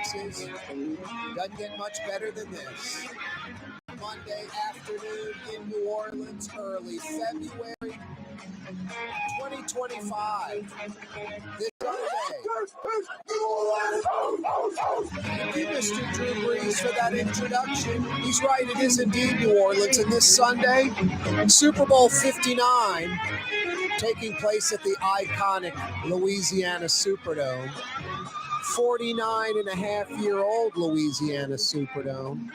places. Doesn't get much better than this. Monday afternoon in New Orleans, early February 2025. This Sunday. Thank you, Mr. Drew Brees, for that introduction. He's right, it is indeed New Orleans. And this Sunday, Super Bowl 59, taking place at the iconic Louisiana Superdome. 49-and-a-half-year-old Louisiana Superdome.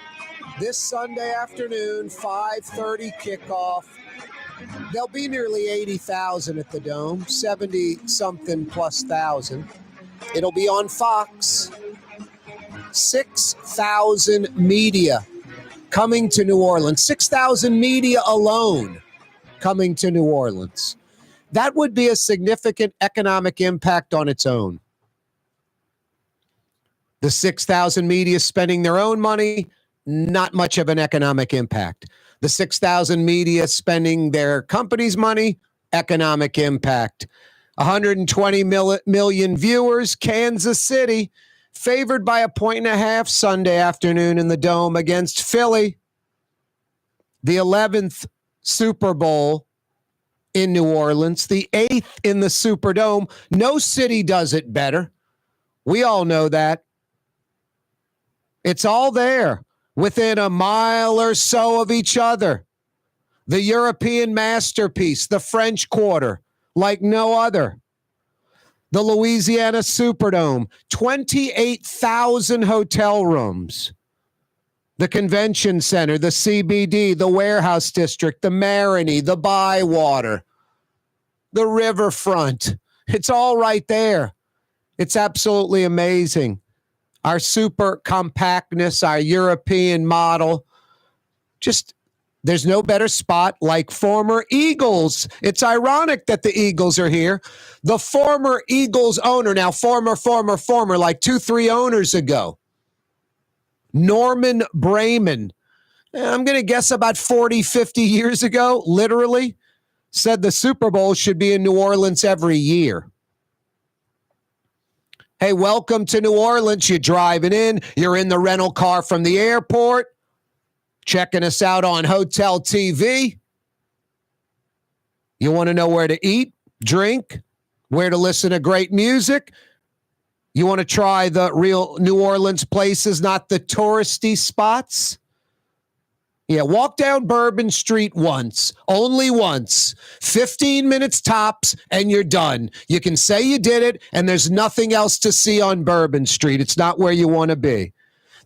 This Sunday afternoon, 5:30 kickoff. There'll be nearly 80,000 at the Dome, 70-something plus thousand. It'll be on Fox. 6,000 media coming to New Orleans. 6,000 media alone coming to New Orleans. That would be a significant economic impact on its own. The 6,000 media spending their own money, not much of an economic impact. The 6,000 media spending their company's money, economic impact. 120 million viewers, Kansas City, favored by 1.5 Sunday afternoon in the Dome against Philly. The 11th Super Bowl in New Orleans, the 8th in the Superdome. No city does it better. We all know that. It's all there, within a mile or so of each other. The European masterpiece, the French Quarter, like no other. The Louisiana Superdome, 28,000 hotel rooms. The Convention Center, the CBD, the Warehouse District, the Marigny, the Bywater, the Riverfront. It's all right there. It's absolutely amazing. Our super compactness, our European model. Just, there's no better spot like former Eagles. It's ironic that the Eagles are here. The former Eagles owner, now former, like 2-3 owners ago, Norman Brayman, I'm going to guess about 40, 50 years ago, literally, said the Super Bowl should be in New Orleans every year. Hey, welcome to New Orleans. You're driving in. You're in the rental car from the airport, checking us out on Hotel TV. You want to know where to eat, drink, where to listen to great music? You want to try the real New Orleans places, not the touristy spots? Yeah, walk down Bourbon Street once, only once, 15 minutes tops, and you're done. You can say you did it, and there's nothing else to see on Bourbon Street. It's not where you want to be.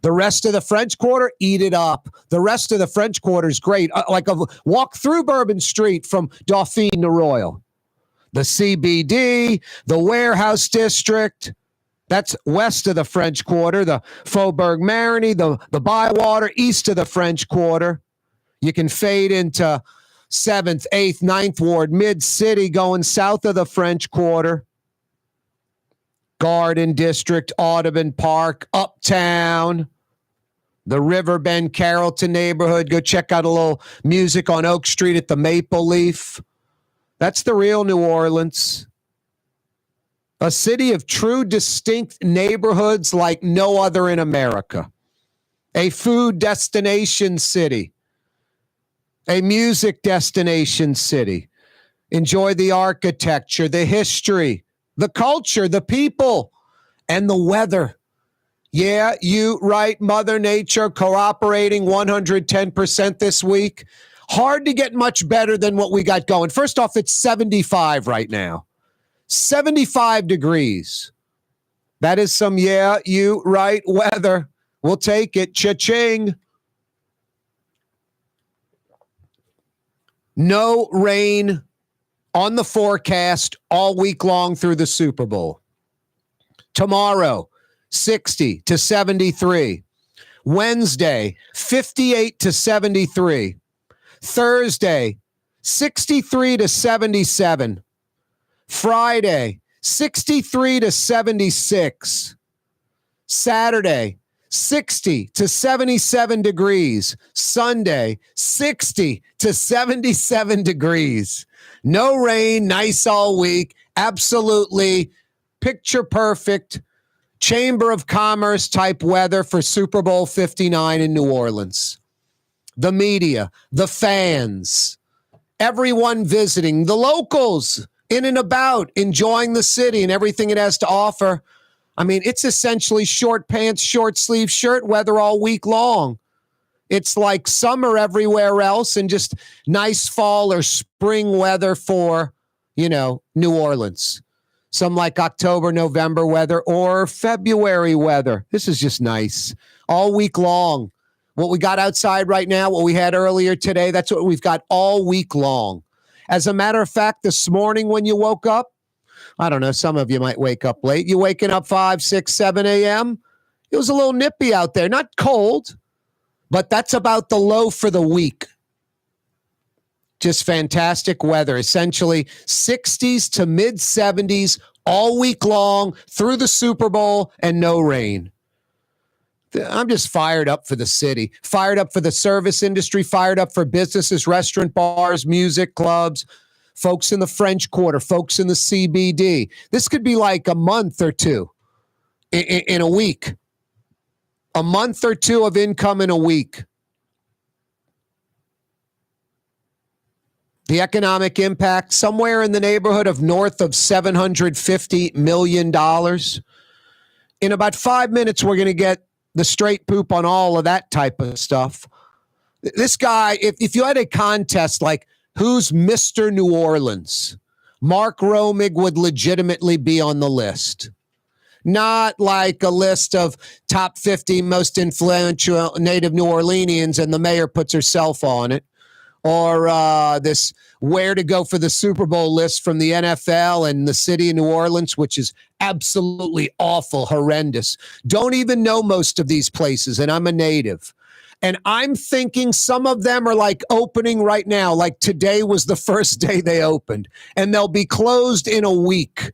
The rest of the French Quarter, eat it up. The rest of the French Quarter is great. Like a walk through Bourbon Street from Dauphine to Royal. The CBD, the Warehouse District, that's west of the French Quarter, the Faubourg Marigny, the Bywater, east of the French Quarter. You can fade into 7th, 8th, 9th Ward, Mid-City, going south of the French Quarter. Garden District, Audubon Park, Uptown, the Riverbend, Carrollton neighborhood. Go check out a little music on Oak Street at the Maple Leaf. That's the real New Orleans. A city of true, distinct neighborhoods like no other in America. A food destination city. A music destination city. Enjoy the architecture, the history, the culture, the people, and the weather. Yeah, you right, Mother Nature cooperating 110% this week. Hard to get much better than what we got going. First off, it's 75 right now. 75 degrees. That is some, yeah, you right weather. We'll take it. Cha-ching. No rain on the forecast all week long through the Super Bowl. Tomorrow, 60 to 73. Wednesday, 58 to 73. Thursday, 63 to 77. Friday, 63 to 76. Saturday, 60 to 77 degrees. Sunday, 60 to 77 degrees. No rain, nice all week. Absolutely picture perfect Chamber of Commerce type weather for Super Bowl 59 in New Orleans. The media, the fans, everyone visiting, the locals in and about, enjoying the city and everything it has to offer. I mean, it's essentially short pants, short sleeve shirt weather all week long. It's like summer everywhere else and just nice fall or spring weather for, New Orleans. Some like October, November weather or February weather. This is just nice all week long. What we got outside right now, what we had earlier today, that's what we've got all week long. As a matter of fact, this morning when you woke up, I don't know, some of you might wake up late. You waking up 5, 6, 7 a.m.? It was a little nippy out there. Not cold, but that's about the low for the week. Just fantastic weather. Essentially 60s to mid 70s all week long through the Super Bowl and no rain. I'm just fired up for the city, fired up for the service industry, fired up for businesses, restaurant, bars, music, clubs, folks in the French Quarter, folks in the CBD. This could be like a month or two in a week. A month or two of income in a week. The economic impact, somewhere in the neighborhood of north of $750 million. In about 5 minutes, we're going to get the straight poop on all of that type of stuff. This guy, if you had a contest like who's Mr. New Orleans, Mark Romig would legitimately be on the list. Not like a list of top 50 most influential native New Orleanians and the mayor puts herself on it. Or this where to go for the Super Bowl list from the NFL and the city of New Orleans, which is absolutely awful, horrendous. Don't even know most of these places, and I'm a native. And I'm thinking some of them are like opening right now, like today was the first day they opened, and they'll be closed in a week.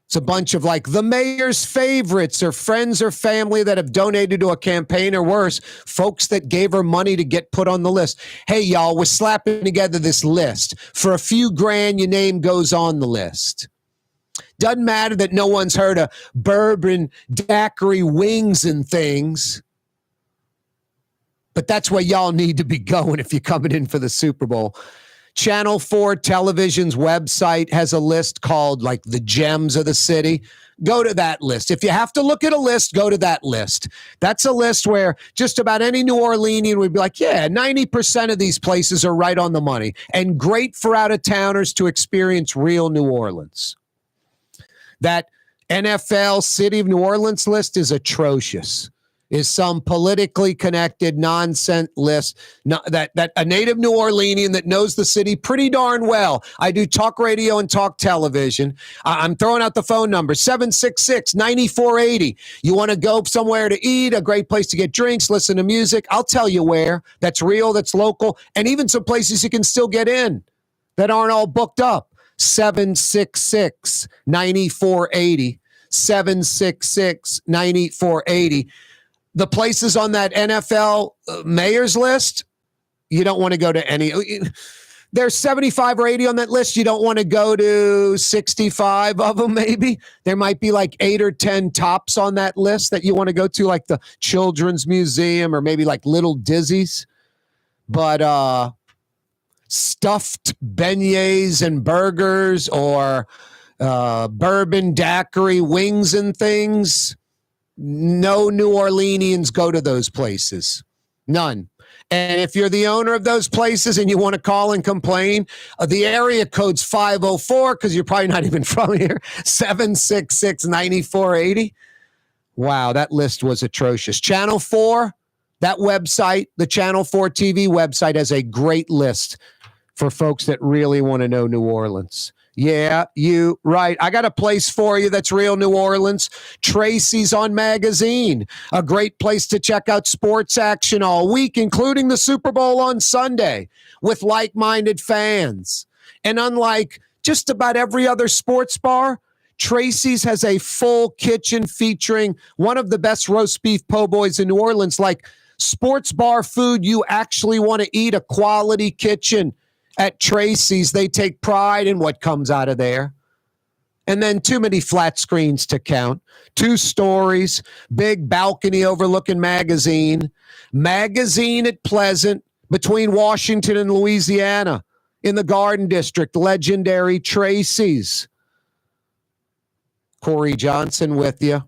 It's a bunch of like the mayor's favorites or friends or family that have donated to a campaign or worse, folks that gave her money to get put on the list. Hey, y'all, we're slapping together this list. For a few grand, your name goes on the list. Doesn't matter that no one's heard of bourbon daiquiri wings and things. But that's where y'all need to be going if you're coming in for the Super Bowl. Channel 4 Television's website has a list called like the gems of the city. Go to that list. If you have to look at a list, go to that list. That's a list where just about any New Orleanian would be like, yeah, 90% of these places are right on the money and great for out-of-towners to experience real New Orleans. That NFL City of New Orleans list is atrocious. Is some politically connected nonsense list that a native New Orleanian that knows the city pretty darn well. I do talk radio and talk television. I'm throwing out the phone number, 766-9480. You want to go somewhere to eat, a great place to get drinks, listen to music. I'll tell you where. That's real, that's local, and even some places you can still get in that aren't all booked up. 766-9480. 766-9480. The places on that NFL mayor's list, you don't want to go to any. There's 75 or 80 on that list. You don't want to go to 65 of them, maybe. There might be like 8 or 10 tops on that list that you want to go to, like the Children's Museum or maybe like Little Dizzy's. But stuffed beignets and burgers or bourbon daiquiri wings and things, no New Orleanians go to those places. None. And if you're the owner of those places and you want to call and complain, the area code's 504 because you're probably not even from here, 766-9480. Wow, that list was atrocious. Channel 4, that website, the Channel 4 TV website has a great list for folks that really want to know New Orleans. Yeah, you right. I got a place for you that's real New Orleans. Tracy's on Magazine, a great place to check out sports action all week, including the Super Bowl on Sunday with like-minded fans. And unlike just about every other sports bar, Tracy's has a full kitchen featuring one of the best roast beef po' boys in New Orleans, like sports bar food you actually want to eat, a quality kitchen. At Tracy's, they take pride in what comes out of there. And then too many flat screens to count. 2 stories, big balcony overlooking Magazine at Pleasant between Washington and Louisiana in the Garden District, legendary Tracy's. Corey Johnson with you.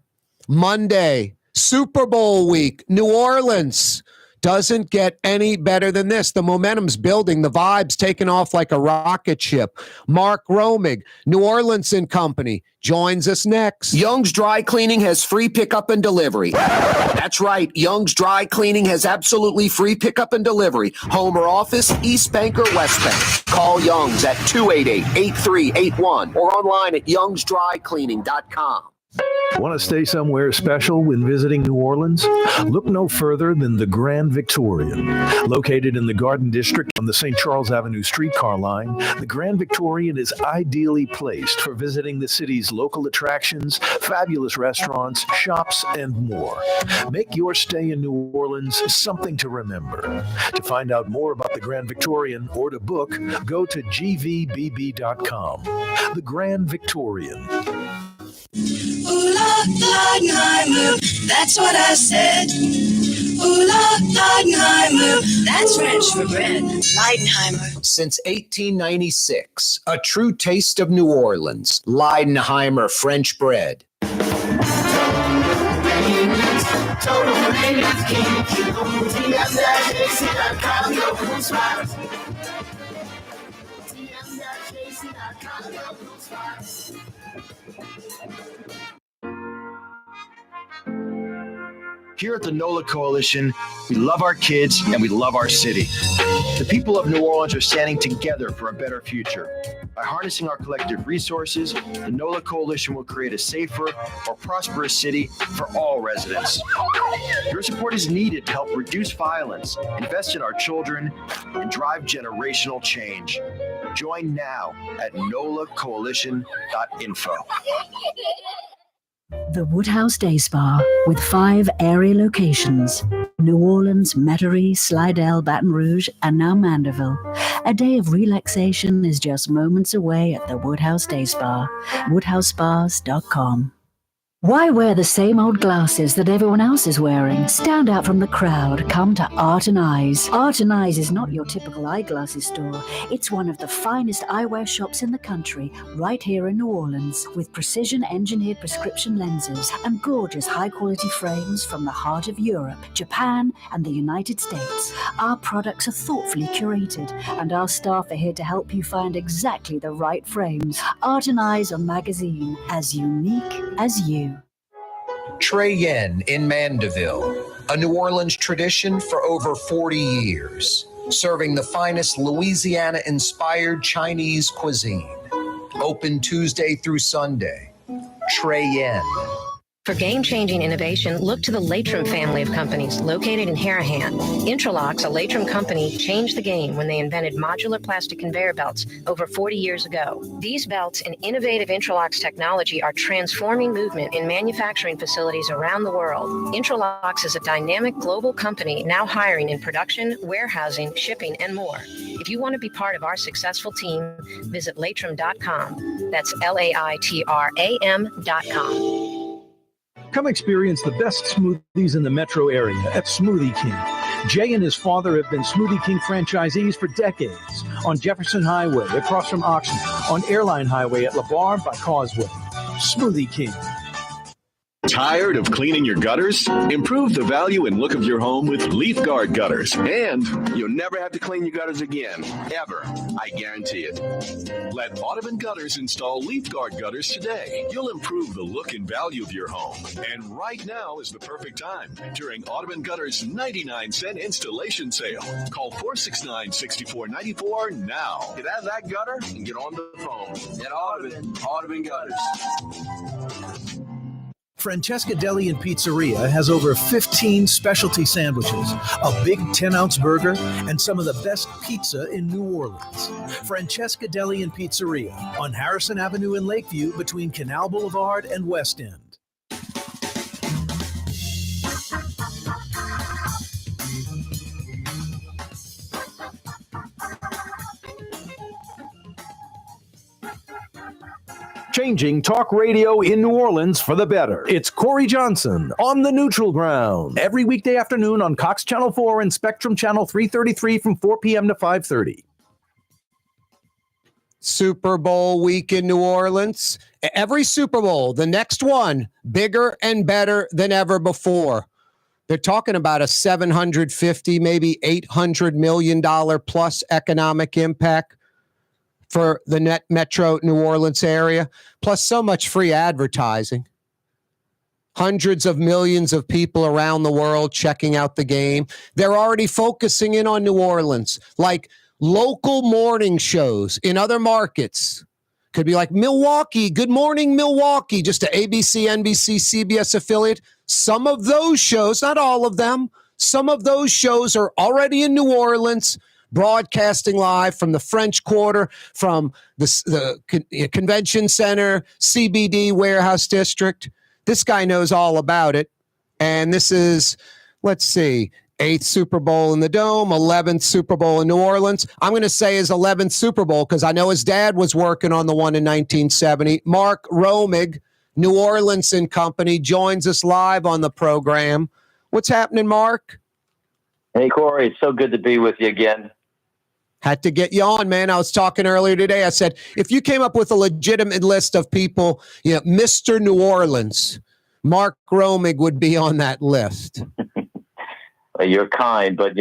Monday, Super Bowl week, New Orleans. Doesn't get any better than this. The momentum's building. The vibe's taking off like a rocket ship. Mark Romig, New Orleans and Company, joins us next. Young's Dry Cleaning has free pickup and delivery. That's right. Young's Dry Cleaning has absolutely free pickup and delivery. Home or office, East Bank or West Bank. Call Young's at 288-8381 or online at youngsdrycleaning.com. Want to stay somewhere special when visiting New Orleans? Look no further than the Grand Victorian. Located in the Garden District on the St. Charles Avenue streetcar line, the Grand Victorian is ideally placed for visiting the city's local attractions, fabulous restaurants, shops, and more. Make your stay in New Orleans something to remember. To find out more about the Grand Victorian or to book, go to gvbb.com. The Grand Victorian. Ooh, Leidenheimer, that's what I said. Ooh, Leidenheimer, that's French for bread. Leidenheimer. Since 1896, a true taste of New Orleans. Leidenheimer French bread. Here at the NOLA Coalition, we love our kids and we love our city. The people of New Orleans are standing together for a better future. By harnessing our collective resources, the NOLA Coalition will create a safer, more prosperous city for all residents. Your support is needed to help reduce violence, invest in our children, and drive generational change. Join now at nolacoalition.info. The Woodhouse Day Spa, with 5 area locations: New Orleans, Metairie, Slidell, Baton Rouge, and now Mandeville. A day of relaxation is just moments away at the Woodhouse Day Spa. WoodhouseSpas.com. Why wear the same old glasses that everyone else is wearing? Stand out from the crowd. Come to Art and Eyes. Art and Eyes is not your typical eyeglasses store. It's one of the finest eyewear shops in the country, right here in New Orleans, with precision-engineered prescription lenses and gorgeous high-quality frames from the heart of Europe, Japan, and the United States. Our products are thoughtfully curated, and our staff are here to help you find exactly the right frames. Art and Eyes on Magazine, as unique as you. Trey Yen in Mandeville, a New Orleans tradition for over 40 years, serving the finest Louisiana-inspired Chinese cuisine. Open Tuesday through Sunday. Trey Yen. For game-changing innovation, look to the Latrim family of companies located in Harahan. Intralocks, a Latrim company, changed the game when they invented modular plastic conveyor belts over 40 years ago. These belts and innovative Intralocks technology are transforming movement in manufacturing facilities around the world. Intralocks is a dynamic global company now hiring in production, warehousing, shipping, and more. If you want to be part of our successful team, visit Latrim.com. That's LAITRAM.com. Come experience the best smoothies in the metro area at Smoothie King. Jay and his father have been Smoothie King franchisees for decades. On Jefferson Highway, across from Oxnard, on Airline Highway at LeBar by Causeway. Smoothie King. Tired of cleaning your gutters? Improve the value and look of your home with Leaf Guard gutters. And you'll never have to clean your gutters again, ever. I guarantee it. Let Audubon Gutters install Leaf Guard gutters today. You'll improve the look and value of your home. And right now is the perfect time during Audubon Gutters' 99-cent installation sale. Call 469-6494 now. Get out of that gutter and get on the phone. At Audubon Gutters. Francesca Deli and Pizzeria has over 15 specialty sandwiches, a big 10-ounce burger, and some of the best pizza in New Orleans. Francesca Deli and Pizzeria on Harrison Avenue in Lakeview between Canal Boulevard and West End. Changing talk radio in New Orleans for the better. It's Corey Johnson on the Neutral Ground. Every weekday afternoon on Cox Channel 4 and Spectrum Channel 333 from 4 p.m. to 5:30. Super Bowl week in New Orleans. Every Super Bowl, the next one, bigger and better than ever before. They're talking about a $750, maybe $800 million plus economic impact for the Metro New Orleans area, plus so much free advertising. Hundreds of millions of people around the world checking out the game. They're already focusing in on New Orleans, like local morning shows in other markets. Could be like Milwaukee, Good Morning Milwaukee, just an ABC, NBC, CBS affiliate. Some of those shows, not all of them, some of those shows are already in New Orleans, broadcasting live from the French Quarter, from the Convention Center, CBD Warehouse District. This guy knows all about it. And this is, let's see, 8th Super Bowl in the Dome, 11th Super Bowl in New Orleans. I'm going to say his 11th Super Bowl because I know his dad was working on the one in 1970. Mark Romig, New Orleans and Company, joins us live on the program. What's happening, Mark? Hey, Corey. It's so good to be with you again. Had to get you on, man. I was talking earlier today. I said, if you came up with a legitimate list of people, Mr. New Orleans, Mark Romig would be on that list. You're kind, but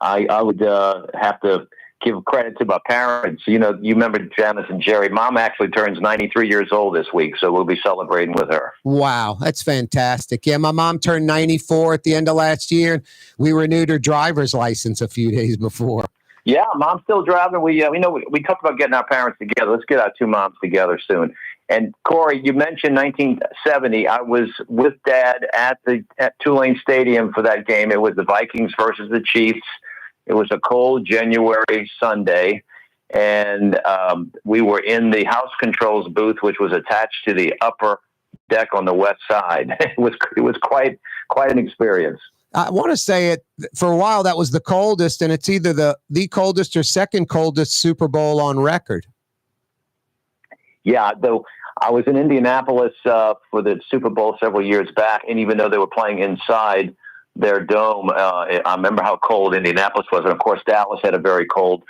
I would have to give credit to my parents. You remember Janice and Jerry. Mom actually turns 93 years old this week, so we'll be celebrating with her. Wow, that's fantastic. Yeah, my mom turned 94 at the end of last year. We renewed her driver's license a few days before. Yeah, Mom's still driving. We talked about getting our parents together. Let's get our two moms together soon. And Corey, you mentioned 1970. I was with Dad at Tulane Stadium for that game. It was the Vikings versus the Chiefs. It was a cold January Sunday, and we were in the house controls booth, which was attached to the upper deck on the west side. It was quite an experience. I want to say it for a while. That was the coldest, and it's either the coldest or second coldest Super Bowl on record. Yeah, though I was in Indianapolis for the Super Bowl several years back, and even though they were playing inside their dome, I remember how cold Indianapolis was. And of course, Dallas had a very cold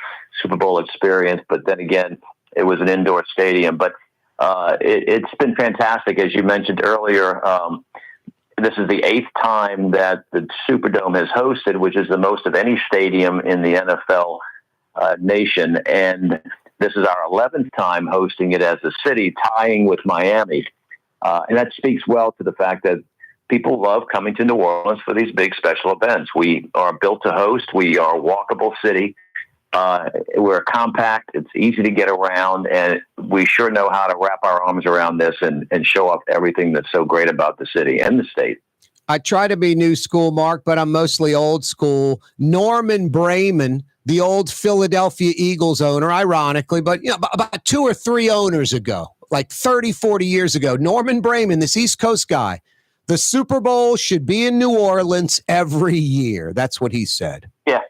Super Bowl experience, but then again, it was an indoor stadium. But it's been fantastic. As you mentioned earlier, this is the 8th time that the Superdome has hosted, which is the most of any stadium in the NFL nation. And this is our 11th time hosting it as a city, tying with Miami. And that speaks well to the fact that people love coming to New Orleans for these big special events. We are built to host. We are a walkable city. We're compact. It's easy to get around. And we sure know how to wrap our arms around this and show off everything that's so great about the city and the state. I try to be new school, Mark, but I'm mostly old school. Norman Brayman, the old Philadelphia Eagles owner, ironically, but about 2 or 3 owners ago, like 30, 40 years ago, Norman Brayman, this East Coast guy, the Super Bowl should be in New Orleans every year. That's what he said. Yeah.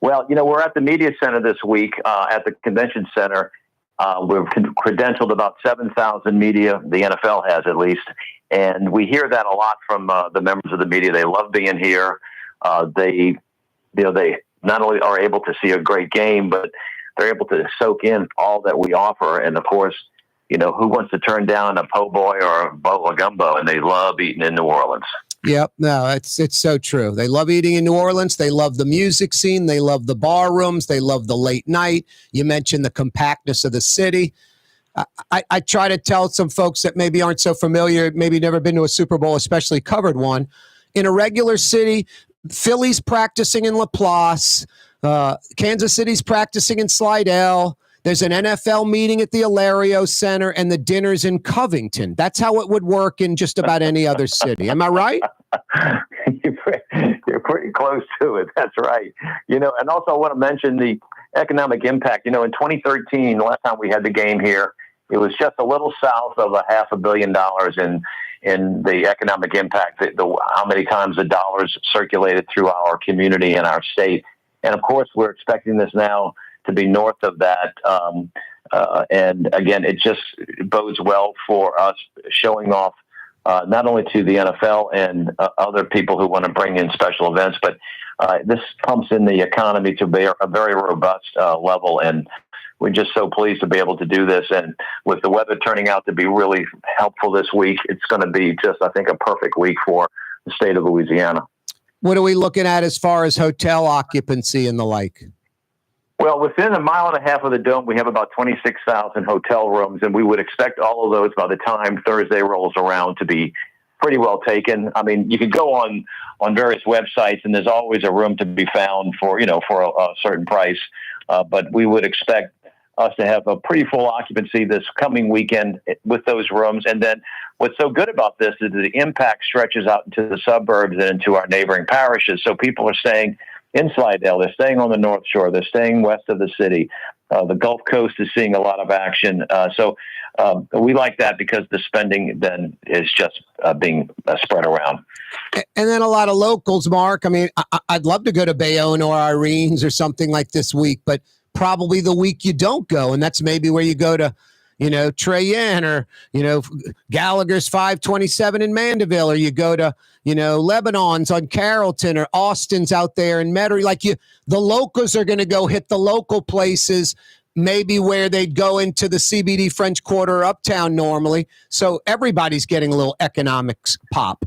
Well, we're at the media center this week at the convention center. We've credentialed about 7,000 media. The NFL has, at least. And we hear that a lot from the members of the media. They love being here. They not only are able to see a great game, but they're able to soak in all that we offer. And of course, who wants to turn down a po' boy or a bowl of gumbo? And they love eating in New Orleans. Yep. No, it's so true. They love eating in New Orleans. They love the music scene. They love the bar rooms. They love the late night. You mentioned the compactness of the city. I try to tell some folks that maybe aren't so familiar, maybe never been to a Super Bowl, especially covered one. In a regular city, Philly's practicing in Laplace. Kansas City's practicing in Slidell. There's an NFL meeting at the Hilario Center, and the dinner's in Covington. That's how it would work in just about any other city. Am I right? You're pretty close to it. That's right. And also I want to mention the economic impact. In 2013, the last time we had the game here, it was just a little south of $500 million in the economic impact, how many times the dollars circulated through our community and our state. And of course, we're expecting this now to be north of that And again, it just bodes well for us showing off not only to the NFL and other people who want to bring in special events, but this pumps in the economy to a very robust level. And we're just so pleased to be able to do this. And with the weather turning out to be really helpful this week, it's going to be just, I think, a perfect week for the state of Louisiana. What are we looking at as far as hotel occupancy and the like? Well, within a mile and a half of the Dome, we have about 26,000 hotel rooms, and we would expect all of those by the time Thursday rolls around to be pretty well taken. I mean, you could go on various websites, and there's always a room to be found for a certain price. But we would expect us to have a pretty full occupancy this coming weekend with those rooms. And then what's so good about this is the impact stretches out into the suburbs and into our neighboring parishes. So people are staying in Slidell, they're staying on the North Shore, they're staying west of the city. The Gulf Coast is seeing a lot of action. So we like that because the spending then is just being spread around. And then a lot of locals, Mark. I mean, I'd love to go to Bayonne or Irene's or something like this week, but probably the week you don't go. And that's maybe where you go to, Treyen or, Gallagher's 527 in Mandeville, or you go to, Lebanon's on Carrollton, or Austin's out there in Metairie. The locals are going to go hit the local places, maybe where they'd go into the CBD French Quarter or Uptown normally. So everybody's getting a little economics pop.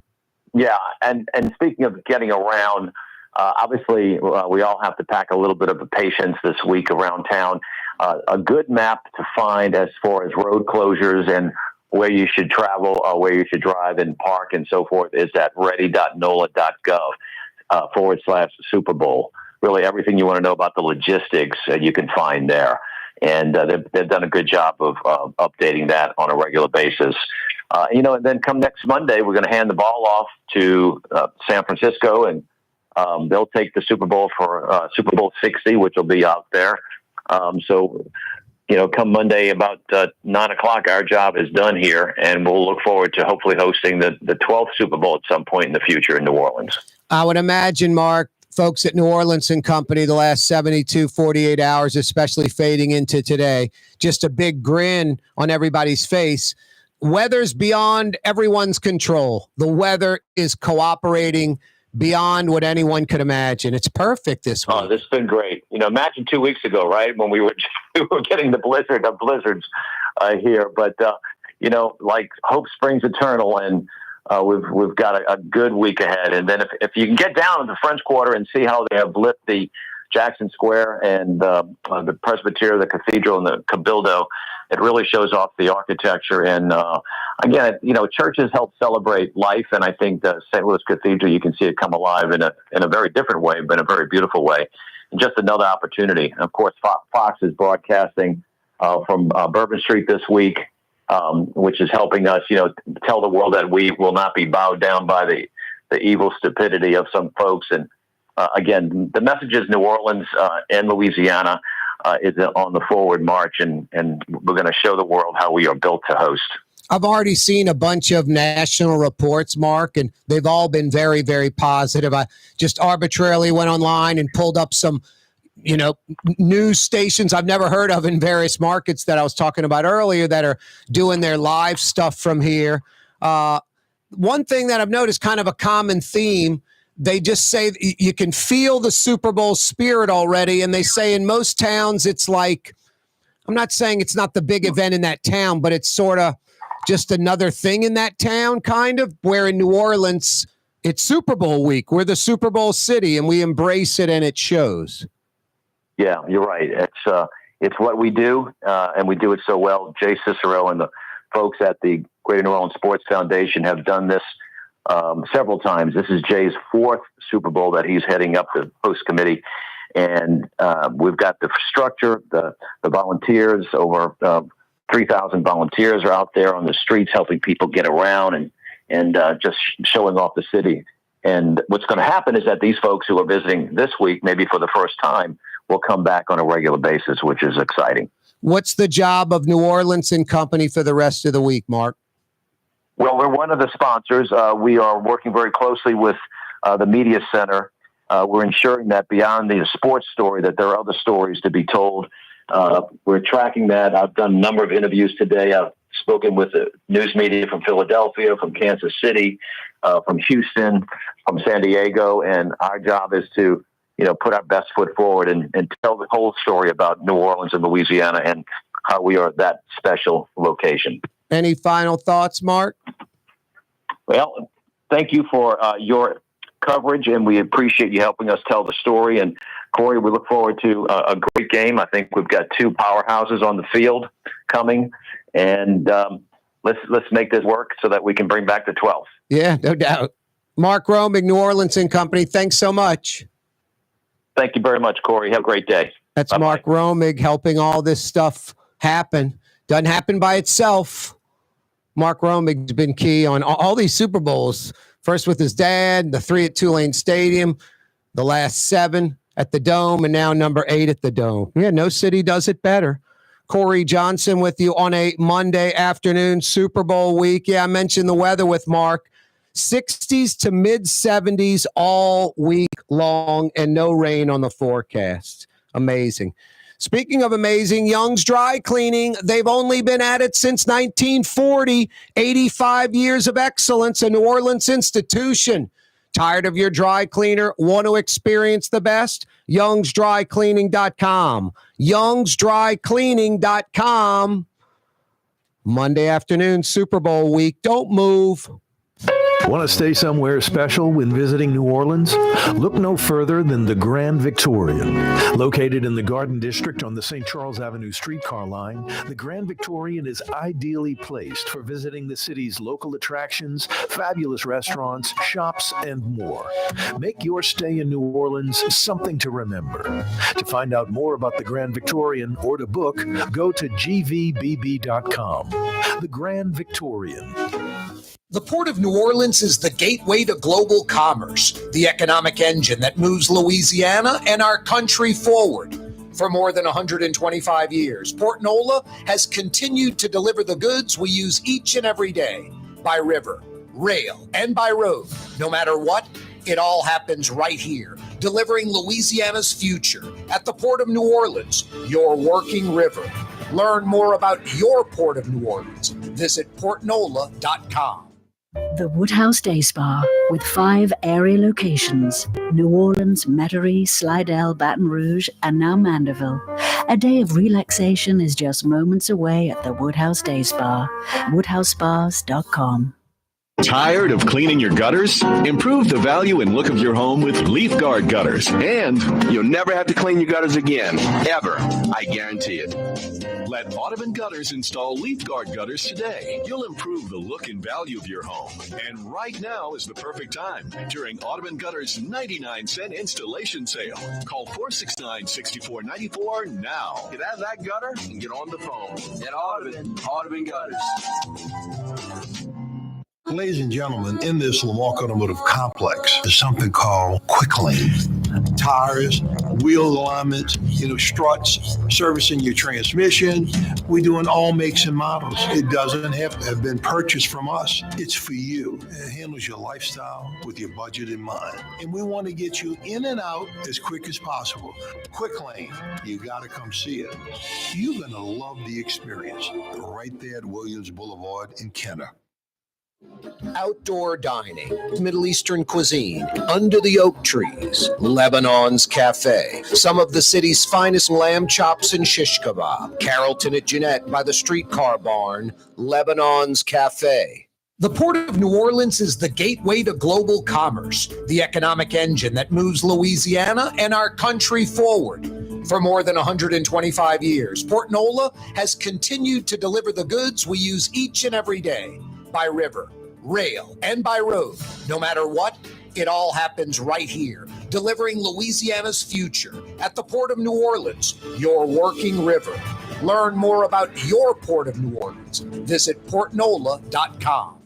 Yeah. And speaking of getting around, obviously we all have to pack a little bit of patience this week around town. A good map to find as far as road closures and where you should travel or where you should drive and park and so forth is at ready.nola.gov /SuperBowl. Really everything you want to know about the logistics you can find there. And they've done a good job of updating that on a regular basis. And then come next Monday, we're going to hand the ball off to San Francisco, and they'll take the Super Bowl for Super Bowl 60, which will be out there. Come Monday about 9:00, our job is done here, and we'll look forward to hopefully hosting the 12th Super Bowl at some point in the future in New Orleans. I would imagine, Mark, folks at New Orleans and Company, the last 48 hours, especially fading into today, just a big grin on everybody's face. Weather's beyond everyone's control. The weather is cooperating beyond what anyone could imagine. It's perfect this week. Oh, this has been great. Imagine 2 weeks ago, right, when we were getting the blizzards here. But hope springs eternal, and we've got a good week ahead. And then if you can get down in the French Quarter and see how they have lit the Jackson Square and the Presbytery, the Cathedral, and the Cabildo, it really shows off the architecture. And again, churches help celebrate life, and I think the St. Louis Cathedral, you can see it come alive in a very different way, but in a very beautiful way. And just another opportunity. And of course, Fox is broadcasting from Bourbon Street this week, which is helping us, tell the world that we will not be bowed down by the evil stupidity of some folks. And again, the message is New Orleans and Louisiana is on the forward march, and we're going to show the world how we are built to host. I've already seen a bunch of national reports, Mark, and they've all been very, very positive. I just arbitrarily went online and pulled up some, news stations I've never heard of in various markets that I was talking about earlier that are doing their live stuff from here. One thing that I've noticed, kind of a common theme, they just say you can feel the Super Bowl spirit already, and they say in most towns it's like, I'm not saying it's not the big event in that town, but it's sort of just another thing in that town, kind of, where in New Orleans, it's Super Bowl week. We're the Super Bowl city, and we embrace it, and it shows. Yeah, you're right. It's what we do, and we do it so well. Jay Cicero and the folks at the Greater New Orleans Sports Foundation have done this several times. This is Jay's fourth Super Bowl that he's heading up the host committee. And we've got the structure, the volunteers, over 3,000 volunteers are out there on the streets helping people get around and just showing off the city. And what's going to happen is that these folks who are visiting this week, maybe for the first time, will come back on a regular basis, which is exciting. What's the job of New Orleans and Company for the rest of the week, Mark? Well, we're one of the sponsors. We are working very closely with the Media Center. We're ensuring that beyond the sports story, that there are other stories to be told. we're tracking that. I've done a number of interviews today. I've spoken with the news media from Philadelphia, from Kansas City, from Houston, from San Diego, and our job is to, put our best foot forward and tell the whole story about New Orleans and Louisiana and how we are that special location. Any final thoughts, Mark? Well, thank you for your coverage, and we appreciate you helping us tell the story. And Corey, we look forward to a great game. I think we've got two powerhouses on the field coming, and let's make this work so that we can bring back the 12th. Yeah, no doubt. Mark Romig, New Orleans and Company, thanks so much. Thank you very much, Corey. Have a great day. That's Bye-bye. Mark Romig helping all this stuff happen. Doesn't happen by itself. Mark Romig's been key on all these Super Bowls. First with his dad, the 3 at Tulane Stadium, the last 7 at the Dome, and now number 8 at the Dome. Yeah, no city does it better. Corey Johnson with you on a Monday afternoon, Super Bowl week. Yeah, I mentioned the weather with Mark. 60s to mid-70s all week long and no rain on the forecast. Amazing. Speaking of amazing, Young's Dry Cleaning, they've only been at it since 1940. 85 years of excellence, a New Orleans institution. Tired of your dry cleaner? Want to experience the best? Young'sDryCleaning.com. Young'sDryCleaning.com. Monday afternoon, Super Bowl week. Don't move. Want to stay somewhere special when visiting New Orleans? Look no further than the Grand Victorian. Located in the Garden District on the St. Charles Avenue streetcar line, the Grand Victorian is ideally placed for visiting the city's local attractions, fabulous restaurants, shops, and more. Make your stay in New Orleans something to remember. To find out more about the Grand Victorian or to book, go to gvbb.com. The Grand Victorian. The Port of New Orleans is the gateway to global commerce, the economic engine that moves Louisiana and our country forward. For more than 125 years, Port Nola has continued to deliver the goods we use each and every day, by river, rail, and by road. No matter what, it all happens right here, delivering Louisiana's future at the Port of New Orleans, your working river. Learn more about your Port of New Orleans. Visit portnola.com. The Woodhouse Day Spa, with 5 area locations: New Orleans, Metairie, Slidell, Baton Rouge, and now Mandeville. A day of relaxation is just moments away at the Woodhouse Day Spa. WoodhouseSpas.com. Tired of cleaning your gutters? Improve the value and look of your home with Leaf Guard gutters, and you'll never have to clean your gutters again, ever. I guarantee it. Let Audubon Gutters install Leaf Guard gutters today. You'll improve the look and value of your home. And right now is the perfect time during Audubon Gutters' 99-cent installation sale. Call 469-6494 now. Get out of that gutter and get on the phone. At Audubon Gutters. Ladies and gentlemen, in this Lamarck Automotive Complex is something called Quick Lane. Tires, wheel alignments, struts, servicing your transmission. We're doing all makes and models. It doesn't have to have been purchased from us. It's for you. It handles your lifestyle with your budget in mind. And we want to get you in and out as quick as possible. Quick Lane, you got to come see it. You're going to love the experience right there at Williams Boulevard in Kenner. Outdoor dining, Middle Eastern cuisine, under the oak trees, Lebanon's Cafe, some of the city's finest lamb chops and shish kebab, Carrollton at Jeanette by the streetcar barn, Lebanon's Cafe. The Port of New Orleans is the gateway to global commerce, the economic engine that moves Louisiana and our country forward. For more than 125 years, Port Nola has continued to deliver the goods we use each and every day, by river, rail, and by road. No matter what, it all happens right here, delivering Louisiana's future at the Port of New Orleans, your working river. Learn more about your Port of New Orleans. Visit portnola.com.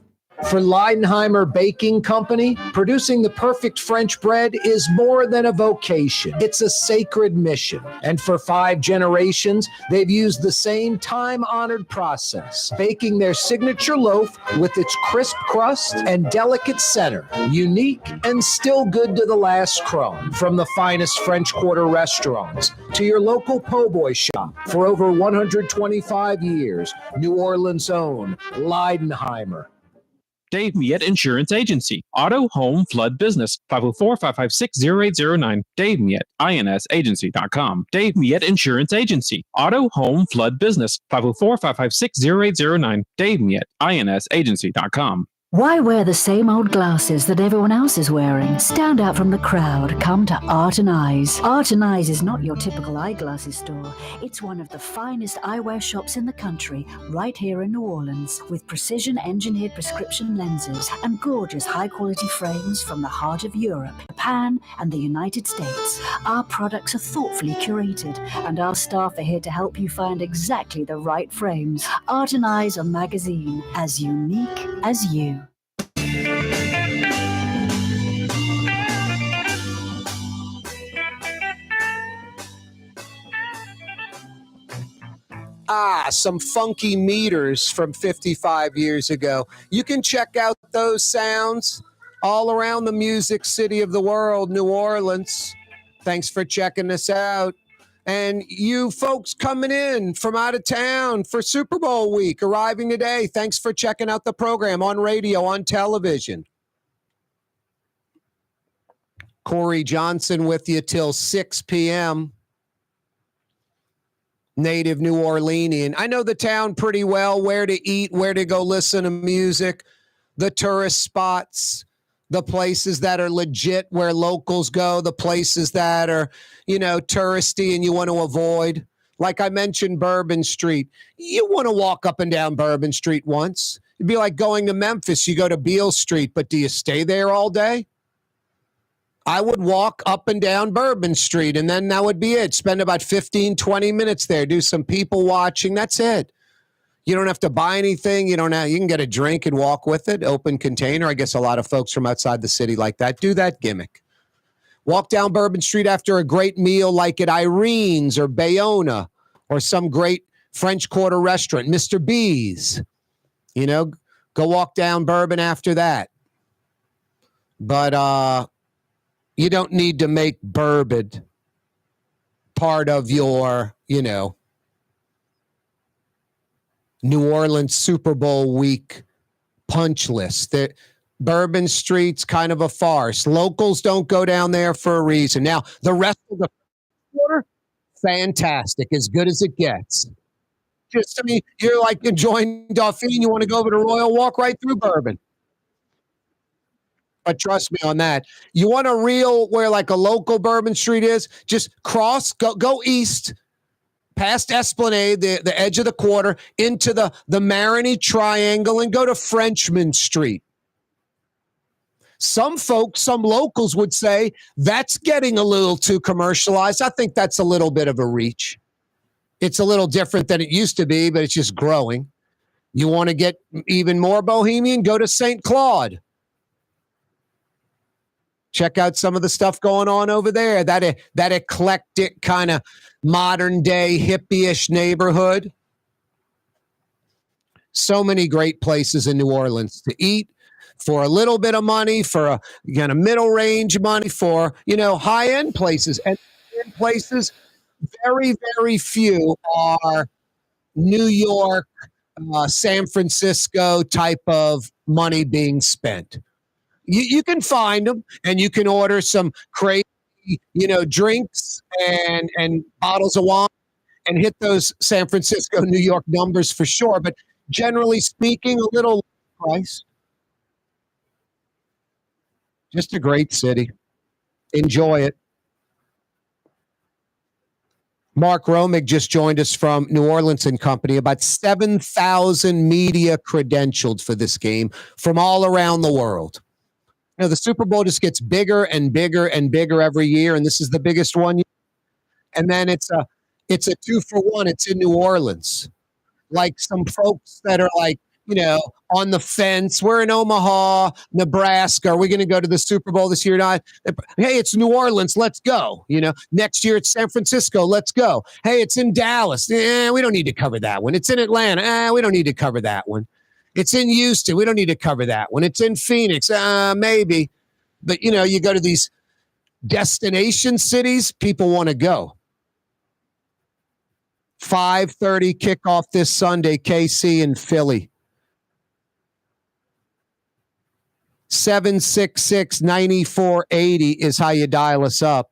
For Leidenheimer Baking Company, producing the perfect French bread is more than a vocation. It's a sacred mission. And for 5 generations, they've used the same time-honored process, baking their signature loaf with its crisp crust and delicate center, unique and still good to the last crumb. From the finest French Quarter restaurants to your local po' boy shop, for over 125 years, New Orleans' own Leidenheimer. Dave Miette Insurance Agency. Auto, home, flood, business. 504-556-0809. Dave Miette, INSagency.com. Dave Miette Insurance Agency. Auto, home, flood, business. 504-556-0809. Dave Miette, INSagency.com. Why wear the same old glasses that everyone else is wearing? Stand out from the crowd. Come to Art and Eyes. Art and Eyes is not your typical eyeglasses store. It's one of the finest eyewear shops in the country, right here in New Orleans, with precision-engineered prescription lenses and gorgeous high-quality frames from the heart of Europe, Japan, and the United States. Our products are thoughtfully curated, and our staff are here to help you find exactly the right frames. Art and Eyes, a magazine as unique as you. Some funky meters from 55 years ago. You can check out those sounds all around the music city of the world, New Orleans. Thanks for checking us out. And you folks coming in from out of town for Super Bowl week, arriving today, thanks for checking out the program on radio, on television. Corey Johnson with you till 6 p.m. Native New Orleanian. I know the town pretty well, where to eat, where to go listen to music, the tourist spots, the places that are legit where locals go, the places that are, touristy and you want to avoid. Like I mentioned, Bourbon Street. You want to walk up and down Bourbon Street once. It'd be like going to Memphis. You go to Beale Street, but do you stay there all day? I would walk up and down Bourbon Street, and then that would be it. Spend about 15, 20 minutes there. Do some people watching. That's it. You don't have to buy anything. You can get a drink and walk with it. Open container. I guess a lot of folks from outside the city like that. Do that gimmick. Walk down Bourbon Street after a great meal like at Irene's or Bayona or some great French Quarter restaurant, Mr. B's. Go walk down Bourbon after that. But you don't need to make bourbon part of your, New Orleans Super Bowl week punch list. Bourbon Street's kind of a farce. Locals don't go down there for a reason. Now, the rest of the quarter, fantastic, as good as it gets. You're like enjoying Dauphine. You want to go over to Royal, walk right through Bourbon. But trust me on that. You want a real where like a local Bourbon Street is, just go east, past Esplanade, the edge of the quarter, into the Marigny Triangle and go to Frenchman Street. Some folks, some locals would say that's getting a little too commercialized. I think that's a little bit of a reach. It's a little different than it used to be, but it's just growing. You want to get even more bohemian? Go to St. Claude. Check out some of the stuff going on over there. That eclectic kind of modern day hippie-ish neighborhood. So many great places in New Orleans to eat for a little bit of money, for a middle range money, for high end places. And in places, very, very few are New York, San Francisco type of money being spent. You can find them, and you can order some crazy, drinks and bottles of wine and hit those San Francisco, New York numbers for sure. But generally speaking, a little price. Just a great city. Enjoy it. Mark Romig just joined us from New Orleans and Company. About 7,000 media credentialed for this game from all around the world. The Super Bowl just gets bigger and bigger and bigger every year, and this is the biggest one. And then it's a 2-for-1. It's in New Orleans. Like some folks that are like on the fence. We're in Omaha, Nebraska. Are we going to go to the Super Bowl this year or not? Hey, it's New Orleans. Let's go. Next year it's San Francisco. Let's go. Hey, it's in Dallas. We don't need to cover that one. It's in Atlanta. We don't need to cover that one. It's in Houston. We don't need to cover that one. It's in Phoenix. Maybe. But, you go to these destination cities, people want to go. 5:30 kickoff this Sunday, KC and Philly. 766-9480 is how you dial us up.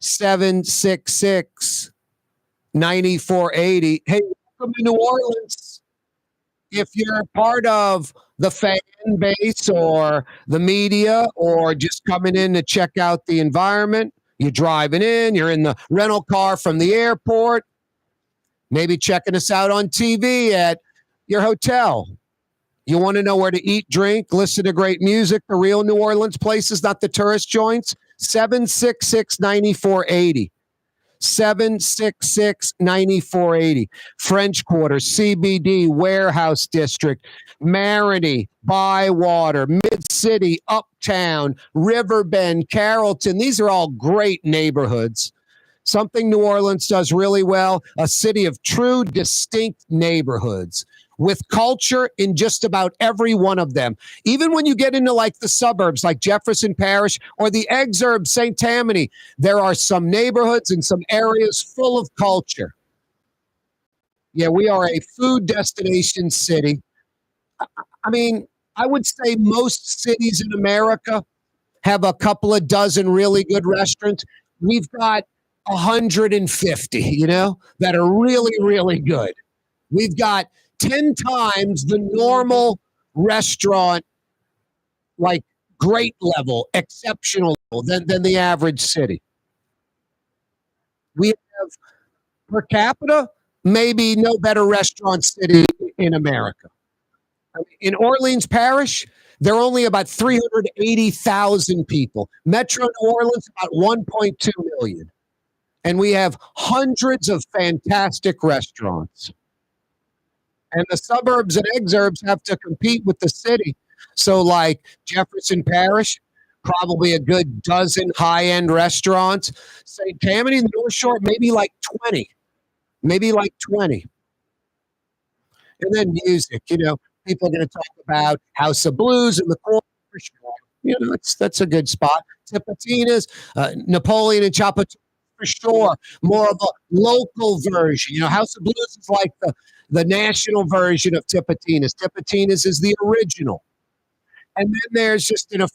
766-9480. Hey, welcome to New Orleans. If you're part of the fan base or the media or just coming in to check out the environment, you're driving in, you're in the rental car from the airport, maybe checking us out on TV at your hotel. You want to know where to eat, drink, listen to great music, the real New Orleans places, not the tourist joints? 766-9480. 766-9480. French Quarter, CBD, Warehouse District, Marigny, Bywater, Mid-City, Uptown, Riverbend, Carrollton. These are all great neighborhoods. Something New Orleans does really well, a city of true, distinct neighborhoods with culture in just about every one of them. Even when you get into like the suburbs, like Jefferson Parish or the exurb St. Tammany, there are some neighborhoods and some areas full of culture. Yeah, we are a food destination city. I mean, I would say most cities in America have a couple of dozen really good restaurants. We've got 150, that are really, really good. We've got 10 times the normal restaurant, like great level, exceptional level than the average city. We have per capita, maybe no better restaurant city in America. In Orleans Parish, there are only about 380,000 people. Metro New Orleans, about 1.2 million. And we have hundreds of fantastic restaurants. And the suburbs and exurbs have to compete with the city. So like Jefferson Parish, probably a good dozen high-end restaurants. St. Tammany, the North Shore, maybe like 20. And then music, people are going to talk about House of Blues in the corner for sure. That's a good spot. Tipitina's, Napoleon and Chapatouche for sure. More of a local version. House of Blues is like the national version of Tipitina's. Tipitina's is the original. And then there's just a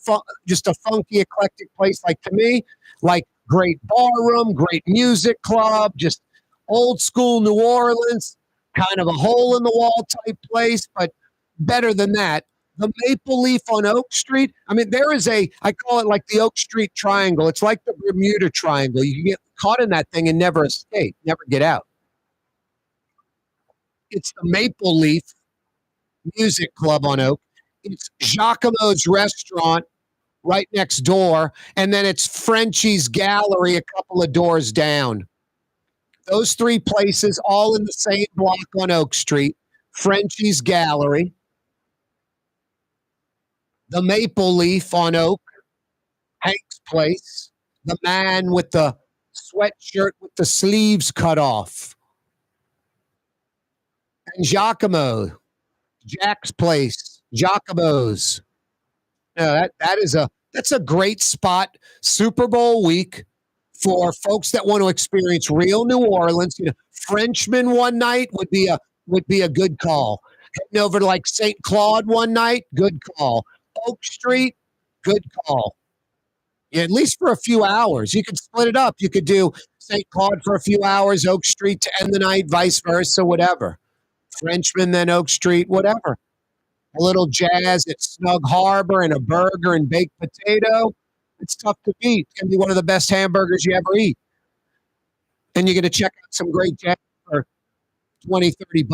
funky, eclectic place, like to me, like great barroom, great music club, just old school New Orleans, kind of a hole in the wall type place, but better than that. The Maple Leaf on Oak Street. I mean, I call it like the Oak Street Triangle. It's like the Bermuda Triangle. You can get caught in that thing and never escape, never get out. It's the Maple Leaf Music Club on Oak. It's Giacomo's Restaurant right next door. And then it's Frenchie's Gallery a couple of doors down. Those three places all in the same block on Oak Street. Frenchie's Gallery, the Maple Leaf on Oak, Hank's Place, the man with the sweatshirt with the sleeves cut off, and Giacomo, Jack's Place, Giacomo's. That's a great spot. Super Bowl week for folks that want to experience real New Orleans. Frenchman one night would be a good call. Heading over to like St. Claude one night, good call. Oak Street, good call. Yeah, at least for a few hours. You could split it up. You could do St. Claude for a few hours, Oak Street to end the night, vice versa, whatever. Frenchman, then Oak Street, whatever. A little jazz at Snug Harbor and a burger and baked potato. It's tough to beat. It's going to be one of the best hamburgers you ever eat. And you're going to check out some great jazz for $20, $30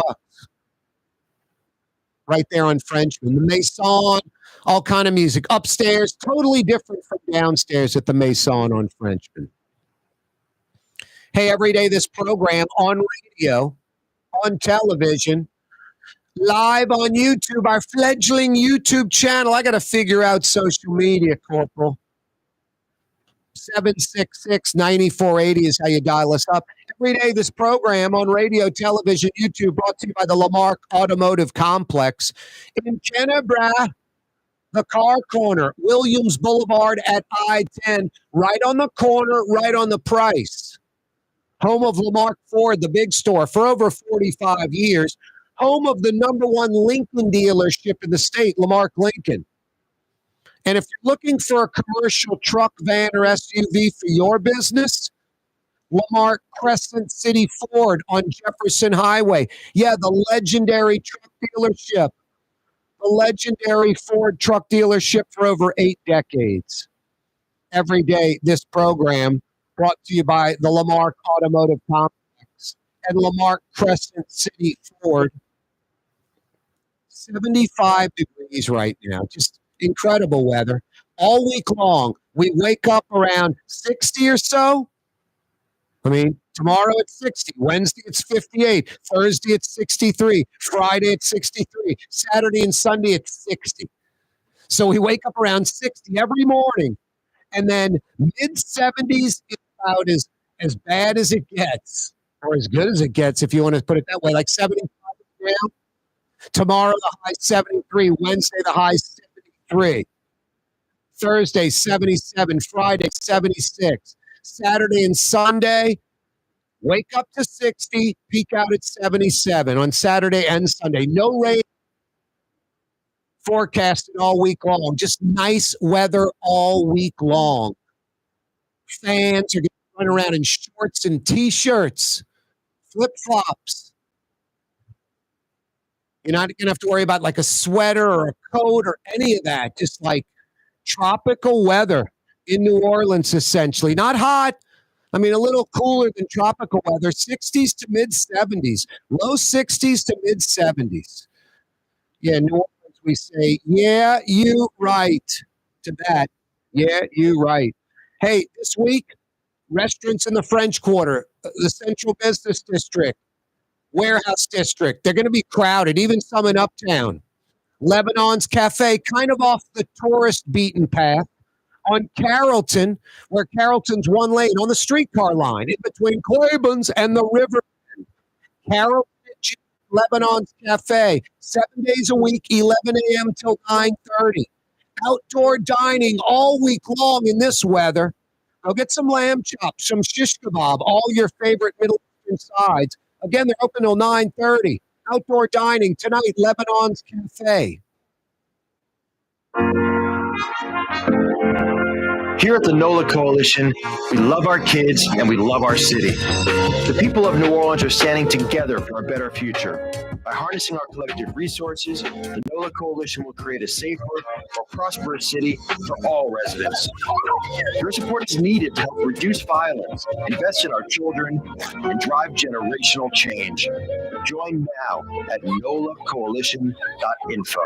right there on Frenchman. The Maison, all kind of music. Upstairs, totally different from downstairs at the Maison on Frenchman. Hey, every day this program on radio, on television, live on YouTube, our fledgling YouTube channel. I got to figure out social media, Corporal. 766-9480 is how you dial us up. Every day, this program on radio, television, YouTube, brought to you by the Lamarck Automotive Complex in Kennebra, the car corner, Williams Boulevard at I-10, right on the corner, right on the price. Home of Lamarck Ford, the big store, for over 45 years. Home of the number one Lincoln dealership in the state, Lamarck Lincoln. And if you're looking for a commercial truck, van, or SUV for your business, Lamarck Crescent City Ford on Jefferson Highway. Yeah, the legendary truck dealership. The legendary Ford truck dealership for over 8 decades. Every day, this program brought to you by the Lamarck Automotive Complex and Lamarck Crescent City Ford. 75 degrees right now. Just incredible weather. All week long, we wake up around 60 or so. I mean, tomorrow it's 60. Wednesday it's 58. Thursday it's 63. Friday it's 63. Saturday and Sunday it's 60. So we wake up around 60 every morning. And then mid-70s is about as bad as it gets, or as good as it gets, if you want to put it that way, like 75 now. Tomorrow, the high 73. Wednesday, the high 73. Thursday, 77. Friday, 76. Saturday and Sunday, wake up to 60, peak out at 77 on Saturday and Sunday. No rain forecasted all week long. Just nice weather all week long. Fans are going to run around in shorts and T-shirts, flip-flops. You're not going to have to worry about like a sweater or a coat or any of that. Just like tropical weather in New Orleans, essentially. Not hot. I mean, a little cooler than tropical weather. 60s to mid-70s. Low 60s to mid-70s. Yeah, New Orleans, we say, yeah, you right to that. Yeah, you right. Hey, this week, restaurants in the French Quarter, the Central Business District, Warehouse District, they're going to be crowded, even some in Uptown. Lebanon's Cafe, kind of off the tourist beaten path. On Carrollton, where Carrollton's one lane, on the streetcar line, in between Claiborne's and the river. Carrollton, Lebanon's Cafe, 7 days a week, 11 a.m. till 9:30. Outdoor dining all week long in this weather. Go get some lamb chops, some shish kebab, all your favorite Middle Eastern sides. Again, they're open till 9:30. Outdoor dining tonight, Lebanon's Cafe. Here at the NOLA Coalition, we love our kids and we love our city. The people of New Orleans are standing together for a better future. By harnessing our collective resources, the NOLA Coalition will create a safer, more prosperous city for all residents. Your support is needed to help reduce violence, invest in our children, and drive generational change. Join now at nolacoalition.info.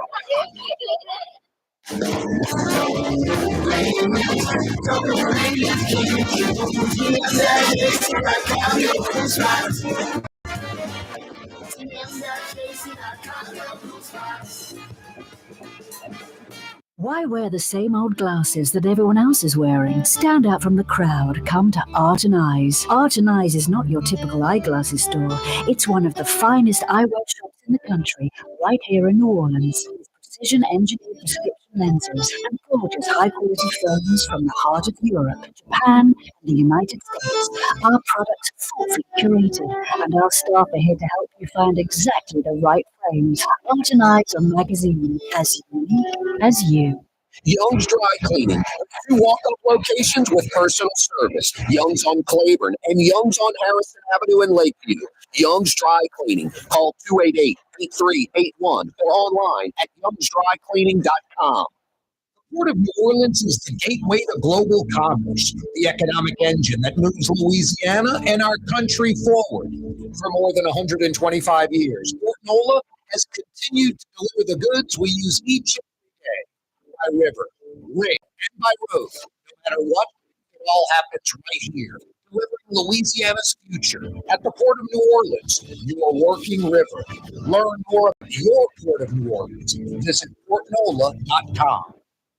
Why wear the same old glasses that everyone else is wearing? Stand out from the crowd. Come to Art and Eyes. Art and Eyes is not your typical eyeglasses store. It's one of the finest eyewear shops in the country, right here in New Orleans. Precision-engineered prescription lenses and gorgeous high-quality frames from the heart of Europe, Japan, and the United States. Our products are thoughtfully curated, and our staff are here to help you find exactly the right frames. Art and Eyes are magazine, as unique as you. Young's Dry Cleaning. 2 walk-up locations with personal service. Young's on Claiborne and Young's on Harrison Avenue in Lakeview. Young's Dry Cleaning. Call 288-8381 or online at youngsdrycleaning.com. The Port of New Orleans is the gateway to global commerce, the economic engine that moves Louisiana and our country forward. For more than 125 years, Port Nola has continued to deliver the goods we use each and every day. By river, rail, and by road. No matter what, it all happens right here. Delivering Louisiana's future at the Port of New Orleans, your working river. Learn more your Port of New Orleans. Visit portnola.com.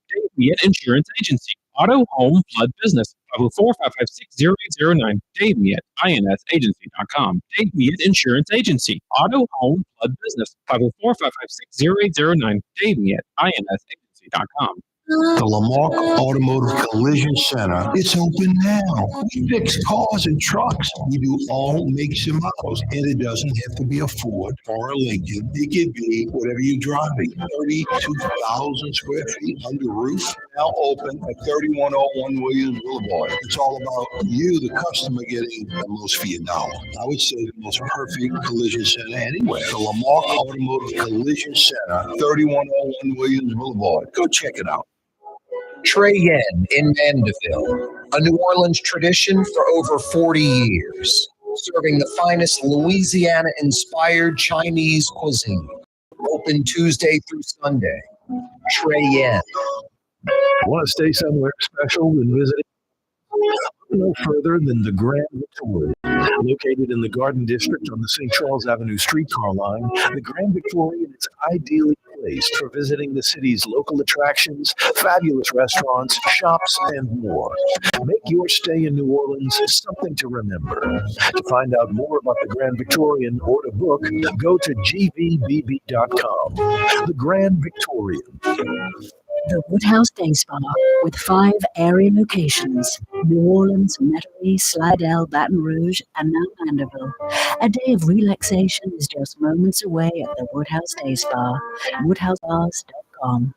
Dave Miet Insurance Agency. Auto, home, flood, business. 504-556-0809. Dave Miet, insagency.com. Dave Miet Insurance Agency. Auto, home, flood, business. 504-556-0809. Dave Miet, insagency.com. The Lamarck Automotive Collision Center. It's open now. We fix cars and trucks. We do all makes and models. And it doesn't have to be a Ford or a Lincoln. It could be whatever you're driving. 32,000 square feet under roof. Now open at 3101 Williams Boulevard. It's all about you, the customer, getting the most for your dollar. I would say the most perfect collision center anywhere. The Lamarck Automotive Collision Center, 3101 Williams Boulevard. Go check it out. Trey Yen in Mandeville, a New Orleans tradition for over 40 years, serving the finest Louisiana-inspired Chinese cuisine. Open Tuesday through Sunday. Trey Yen. Want to stay somewhere special when visiting? No further than the Grand Victoria. Located in the Garden District on the St. Charles Avenue streetcar line, the Grand Victorian is ideally placed for visiting the city's local attractions, fabulous restaurants, shops, and more. Make your stay in New Orleans something to remember. To find out more about the Grand Victorian or to book, go to gvbb.com. The Grand Victorian. The Woodhouse Day Spa, with 5 area locations: New Orleans, Metairie, Slidell, Baton Rouge, and now Mandeville. A day of relaxation is just moments away at the Woodhouse Day Spa. WoodhouseSpas.com.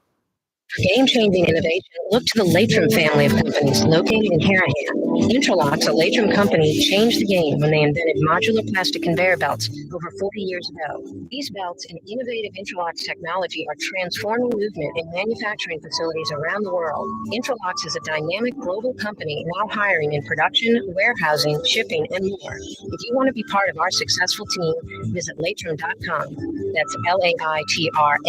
For game-changing innovation, look to the Latrim family of companies located in Harahan. Interlocks, a Latrim company, changed the game when they invented modular plastic conveyor belts over 40 years ago. These belts and innovative interlocks technology are transforming movement in manufacturing facilities around the world. Interlocks is a dynamic global company now hiring in production, warehousing, shipping, and more. If you want to be part of our successful team, visit Latrim.com. That's LAITRAM.com.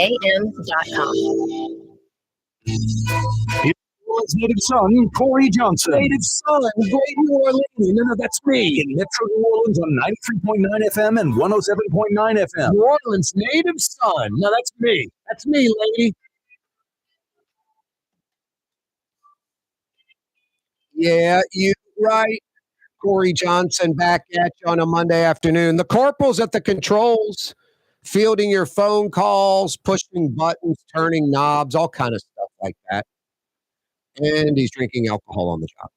Native son, Corey Johnson. Native son, great New Orleans. No, that's me. In Metro New Orleans on 93.9 FM and 107.9 FM. New Orleans native son. No, that's me. That's me, lady. Yeah, you right. Corey Johnson back at you on a Monday afternoon. The corporal's at the controls, fielding your phone calls, pushing buttons, turning knobs, all kind of stuff like that. And he's drinking alcohol on the job.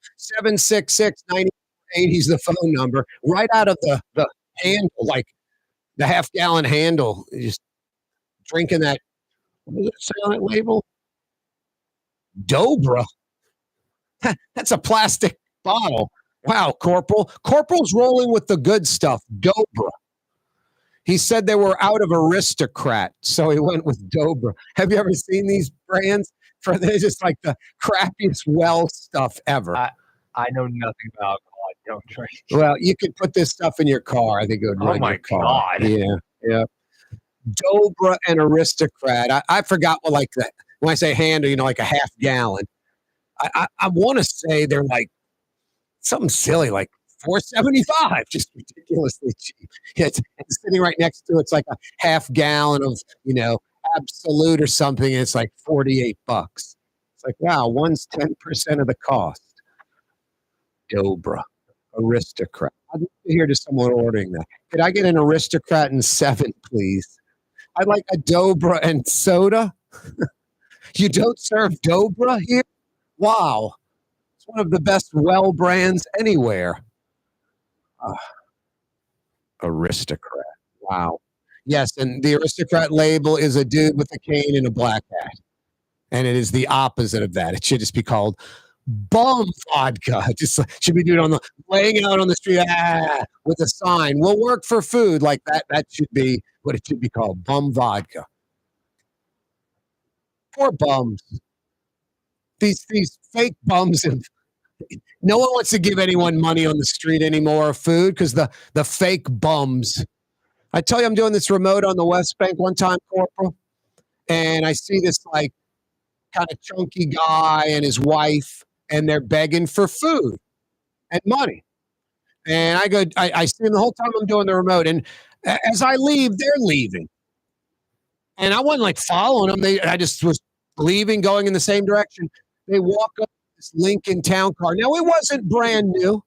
766-98, he's the phone number. Right out of the handle, like the half-gallon handle. Just drinking that, what does it say on that label? Dobra. That's a plastic bottle. Wow, Corporal. Corporal's rolling with the good stuff. Dobra. He said they were out of Aristocrat, so he went with Dobra. Have you ever seen these brands? They're just like the crappiest well stuff ever. I know nothing about alcohol. I don't drink. Well, you could put this stuff in your car. I think it would run your car. God. Yeah. Dobra and Aristocrat. I forgot what like that. When I say handle, like a half gallon. I want to say they're like something silly, like $4.75, just ridiculously cheap. It's sitting right next to it's like a half gallon of Absolute or something. And it's like $48. It's like, wow, one's 10% of the cost. Dobra, Aristocrat. I'd like to hear to someone ordering that. Could I get an Aristocrat and 7, please? I'd like a Dobra and soda. You don't serve Dobra here? Wow. It's one of the best well brands anywhere. Aristocrat. Wow. Yes, and the Aristocrat label is a dude with a cane and a black hat. And it is the opposite of that. It should just be called bum vodka. It just should be doing laying out on the street with a sign. We'll work for food like that. That should be what it should be called. Bum vodka. Poor bums. These fake bums have no one wants to give anyone money on the street anymore or food because the fake bums. I tell you, I'm doing this remote on the West Bank one time, Corporal, and I see this like kind of chunky guy and his wife, and they're begging for food and money. And I see them the whole time I'm doing the remote, and as I leave, they're leaving. And I wasn't like following them. I just was leaving, going in the same direction. They walk up this Lincoln Town Car. Now, it wasn't brand new,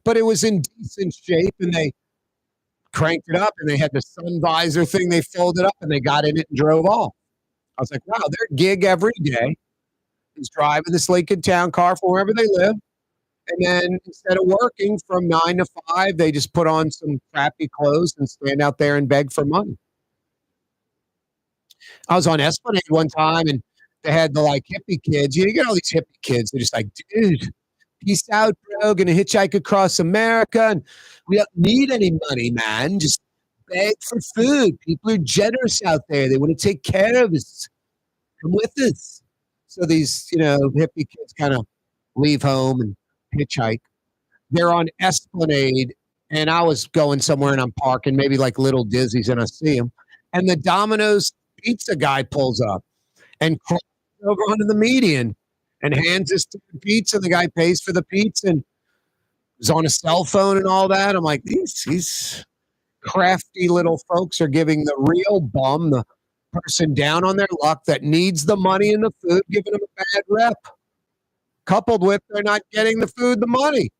but it was in decent shape, and they cranked it up, and they had the sun visor thing. They folded up, and they got in it and drove off. I was like, wow, their gig every day is driving this Lincoln Town Car from wherever they live. And then instead of working from 9 to 5, they just put on some crappy clothes and stand out there and beg for money. I was on Esplanade one time, and they had the like hippie kids. You get all these hippie kids. They're just like, dude, peace out, bro. Gonna hitchhike across America, and we don't need any money, man. Just beg for food. People are generous out there. They want to take care of us. Come with us. So these, hippie kids kind of leave home and hitchhike. They're on Esplanade, and I was going somewhere, and I'm parking, maybe like Little Dizzy's, and I see them. And the Domino's pizza guy pulls up and crosses over onto the median and hands us the pizza. The guy pays for the pizza and is on a cell phone and all that. I'm like, these crafty little folks are giving the real bum, the person down on their luck that needs the money and the food, giving them a bad rep. Coupled with they're not getting the food, the money,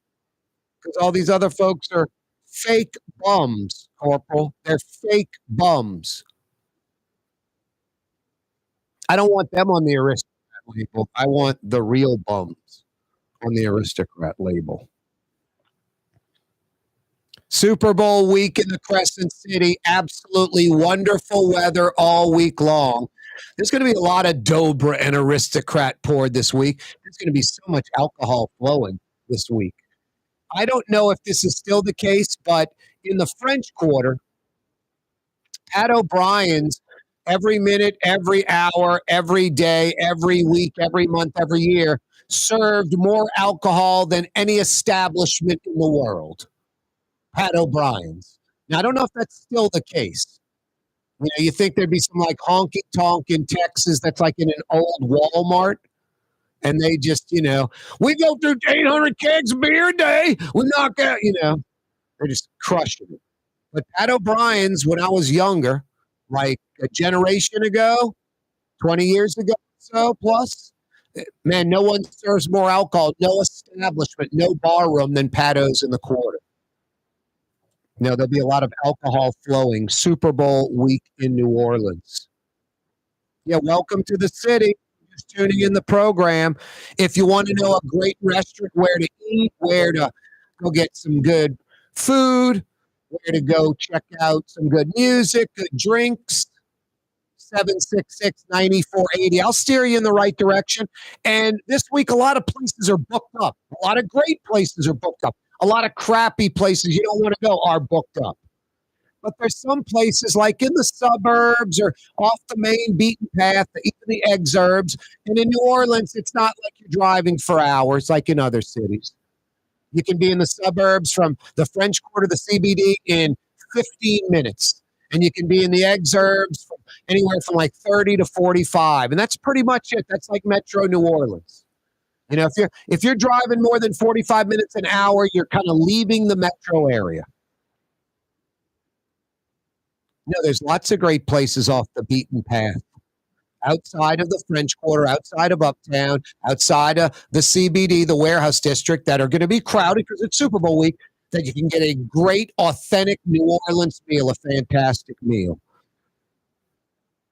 because all these other folks are fake bums, Corporal. They're fake bums. I don't want them on the aristocrat label. I want the real bums on the aristocrat label. Super Bowl week in the Crescent City. Absolutely wonderful weather all week long. There's going to be a lot of Dobra and aristocrat poured this week. There's going to be so much alcohol flowing this week. I don't know if this is still the case, but in the French Quarter, Pat O'Brien's every minute, every hour, every day, every week, every month, every year served more alcohol than any establishment in the world. Pat O'Brien's. Now, I don't know if that's still the case. You think there'd be some like honky tonk in Texas that's like in an old Walmart, and they just, we go through 800 kegs of beer a day. We knock out, they're just crushing it. But Pat O'Brien's, when I was younger, like a generation ago, 20 years ago, so plus, man, no one serves more alcohol, no establishment, no bar room than Pat O's in the Quarter. There'll be a lot of alcohol flowing. Super Bowl week in New Orleans. Yeah, welcome to the city. Just tuning in the program. If you want to know a great restaurant, where to eat, where to go get some good food, where to go check out some good music, good drinks, 766-9480. I'll steer you in the right direction. And this week, a lot of places are booked up. A lot of great places are booked up. A lot of crappy places you don't want to go are booked up. But there's some places like in the suburbs or off the main beaten path, even the exurbs. And in New Orleans, it's not like you're driving for hours like in other cities. You can be in the suburbs from the French Quarter, the CBD, in 15 minutes. And you can be in the exurbs from anywhere from like 30 to 45. And that's pretty much it. That's like Metro New Orleans. If you're driving more than 45 minutes an hour, you're kind of leaving the metro area. There's lots of great places off the beaten path. Outside of the French Quarter, outside of Uptown, outside of the CBD, the warehouse district, that are going to be crowded because it's Super Bowl week, that you can get a great, authentic New Orleans meal, a fantastic meal.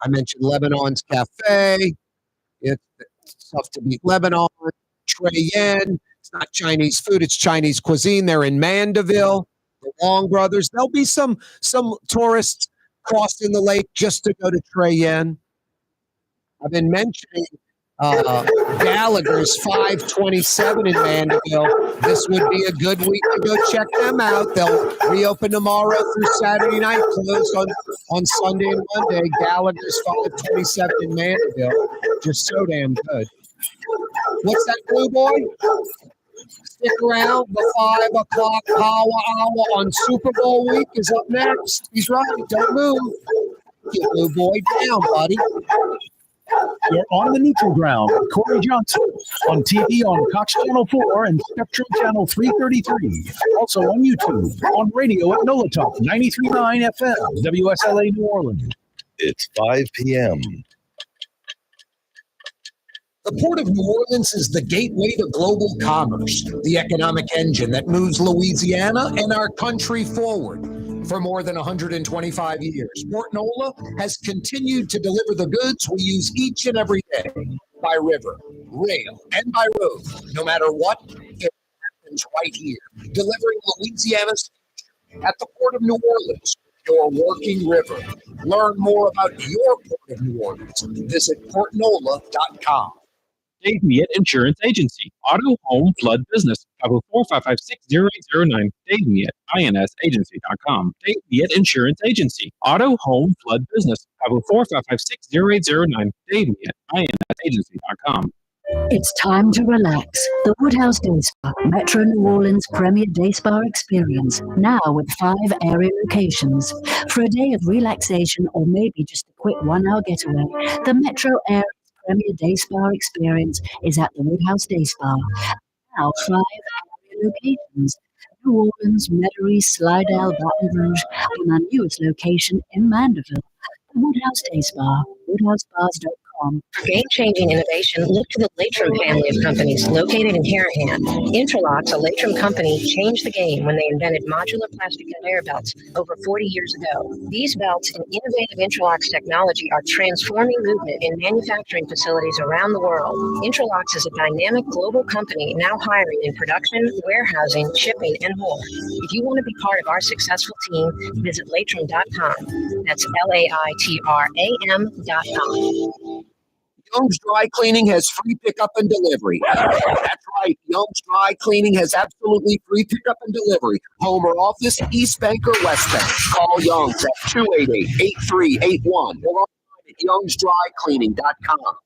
I mentioned Lebanon's Cafe. It's tough to beat Lebanon. Trey Yen. It's not Chinese food. It's Chinese cuisine. They're in Mandeville. The Long Brothers. There'll be some tourists crossing the lake just to go to Trey Yen. I've been mentioning Gallagher's 527 in Mandeville. This would be a good week to go check them out. They'll reopen tomorrow through Saturday night, closed on Sunday and Monday. Gallagher's 527 in Mandeville. Just so damn good. What's that, Blue Boy? Stick around. The 5 o'clock power hour on Super Bowl week is up next. He's right. Don't move. Get Blue Boy down, buddy. You're on the neutral ground with Corey Johnson on TV on Cox Channel 4 and Spectrum Channel 333. Also on YouTube, on radio at NOLA Talk 93.9 FM, WSLA New Orleans. It's 5 p.m. The Port of New Orleans is the gateway to global commerce, the economic engine that moves Louisiana and our country forward. For more than 125 years, Port Nola has continued to deliver the goods we use each and every day by river, rail, and by road. No matter what, it happens right here, delivering Louisiana's future at the Port of New Orleans, your working river. Learn more about your Port of New Orleans. Visit portnola.com. Dave Miet Insurance Agency. Auto, home, flood, business. 504-556-0809. Dave Miet, INSagency.com. Dave Miet Insurance Agency. Auto, home, flood, business. 504-556-0809. Dave Miet, INSagency.com. It's time to relax. The Woodhouse Day Spa, Metro New Orleans' premier day spa experience, now with 5 area locations. For a day of relaxation or maybe just a quick 1-hour getaway, the Metro area's premier day spa experience is at the Woodhouse Day Spa. Now 5 area locations: New Orleans, Metairie, Slidell, Baton Rouge, and our newest location in Mandeville. The Woodhouse Day Spa, woodhousespas.com. For game-changing innovation, look to the Latrim family of companies located in Harahan. Interlocks, a Latrim company, changed the game when they invented modular plastic conveyor belts over 40 years ago. These belts and innovative Interlocks technology are transforming movement in manufacturing facilities around the world. Interlocks is a dynamic global company now hiring in production, warehousing, shipping, and more. If you want to be part of our successful team, visit latrim.com. That's LAITRAM.com. Young's Dry Cleaning has free pickup and delivery. That's right. Young's Dry Cleaning has absolutely free pickup and delivery. Home or office, East Bank or West Bank. Call Young's at 288-8381 or online at youngsdrycleaning.com.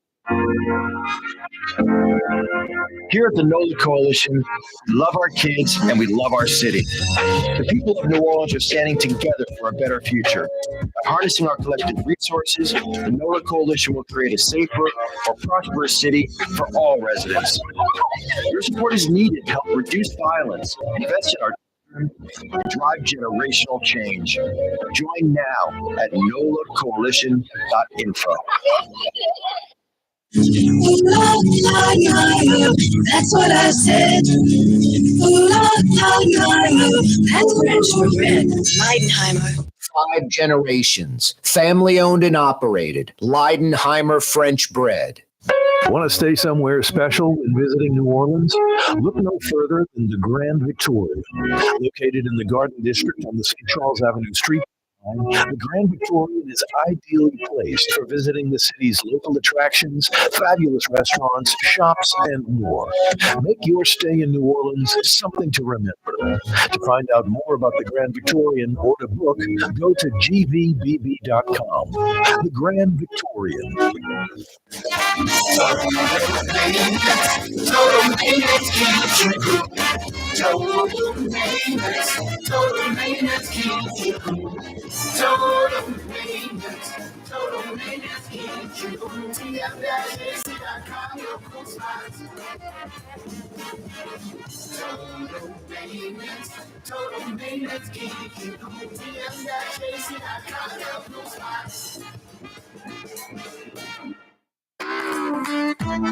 Here at the NOLA Coalition, we love our kids and we love our city. The people of New Orleans are standing together for a better future. By harnessing our collective resources, the NOLA Coalition will create a safer, more prosperous city for all residents. Your support is needed to help reduce violence, invest in our children, and drive generational change. Join now at nolacoalition.info. That's what I said. That's French for bread. Leidenheimer. 5 generations, family owned and operated. Leidenheimer French bread. Want to stay somewhere special when visiting New Orleans? Look no further than the Grand Victoria. Located in the Garden District on the St. Charles Avenue street, the Grand Victorian is ideally placed for visiting the city's local attractions, fabulous restaurants, shops, and more. Make your stay in New Orleans something to remember. To find out more about the Grand Victorian or to book, go to gvbb.com. The Grand Victorian.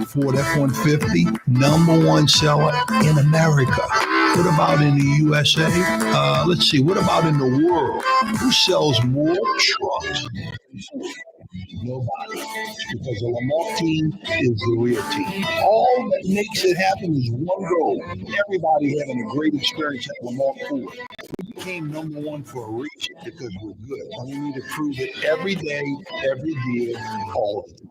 Ford F-150, #1 seller in America. What about in the USA? Let's see. What about in the world? Who sells more trucks? Nobody. Because the Lamar team is the real team. All that makes it happen is one goal. Everybody having a great experience at Lamar Ford. We became #1 for a reason because we're good. And we need to prove it every day, every year, all the time.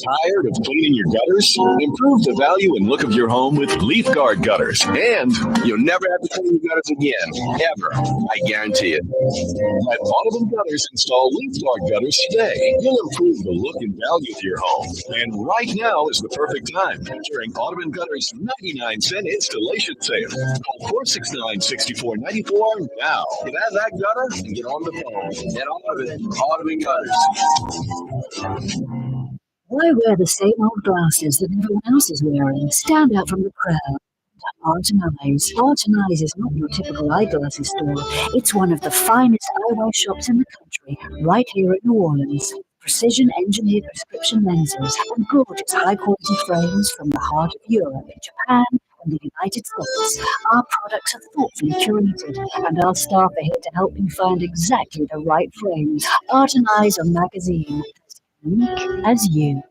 Tired of cleaning your gutters? Improve the value and look of your home with Leaf Guard gutters. And you'll never have to clean your gutters again, ever. I guarantee it. Let Audubon Gutters install Leaf Guard gutters today. You'll improve the look and value of your home. And right now is the perfect time during Audubon Gutters' 99-cent installation sale. Call 469-6494 now. Get out of that gutter and get on the phone. Get Audubon Gutters. Why wear the same old glasses that everyone else is wearing? Stand out from the crowd. Art and Eyes. Art and Eyes is not your typical eyeglasses store. It's one of the finest eyewear shops in the country, right here in New Orleans. Precision engineered prescription lenses and gorgeous high quality frames from the heart of Europe, Japan, and the United States. Our products are thoughtfully curated, and our staff are here to help you find exactly the right frames. Art and Eyes are magazine, as unique as you.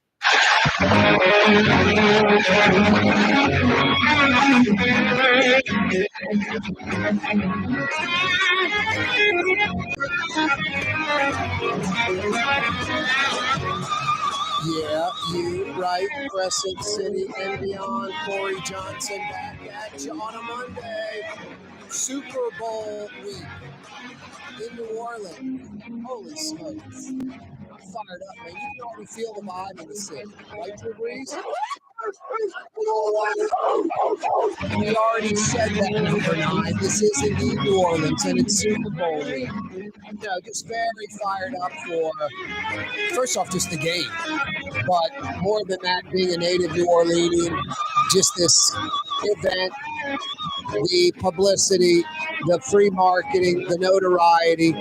Yeah, you right, Crescent City and beyond. Corey Johnson back at you on a Monday. Super Bowl week in New Orleans. Holy smokes. I'm fired up, man. You can already feel the vibe in the city. Right, Drew Brees? We already said that, number 9. This is indeed New Orleans, and it's Super Bowl week. Just very fired up for, first off, just the game. But more than that, being a native New Orleanian, just this event, the publicity, the free marketing, the notoriety,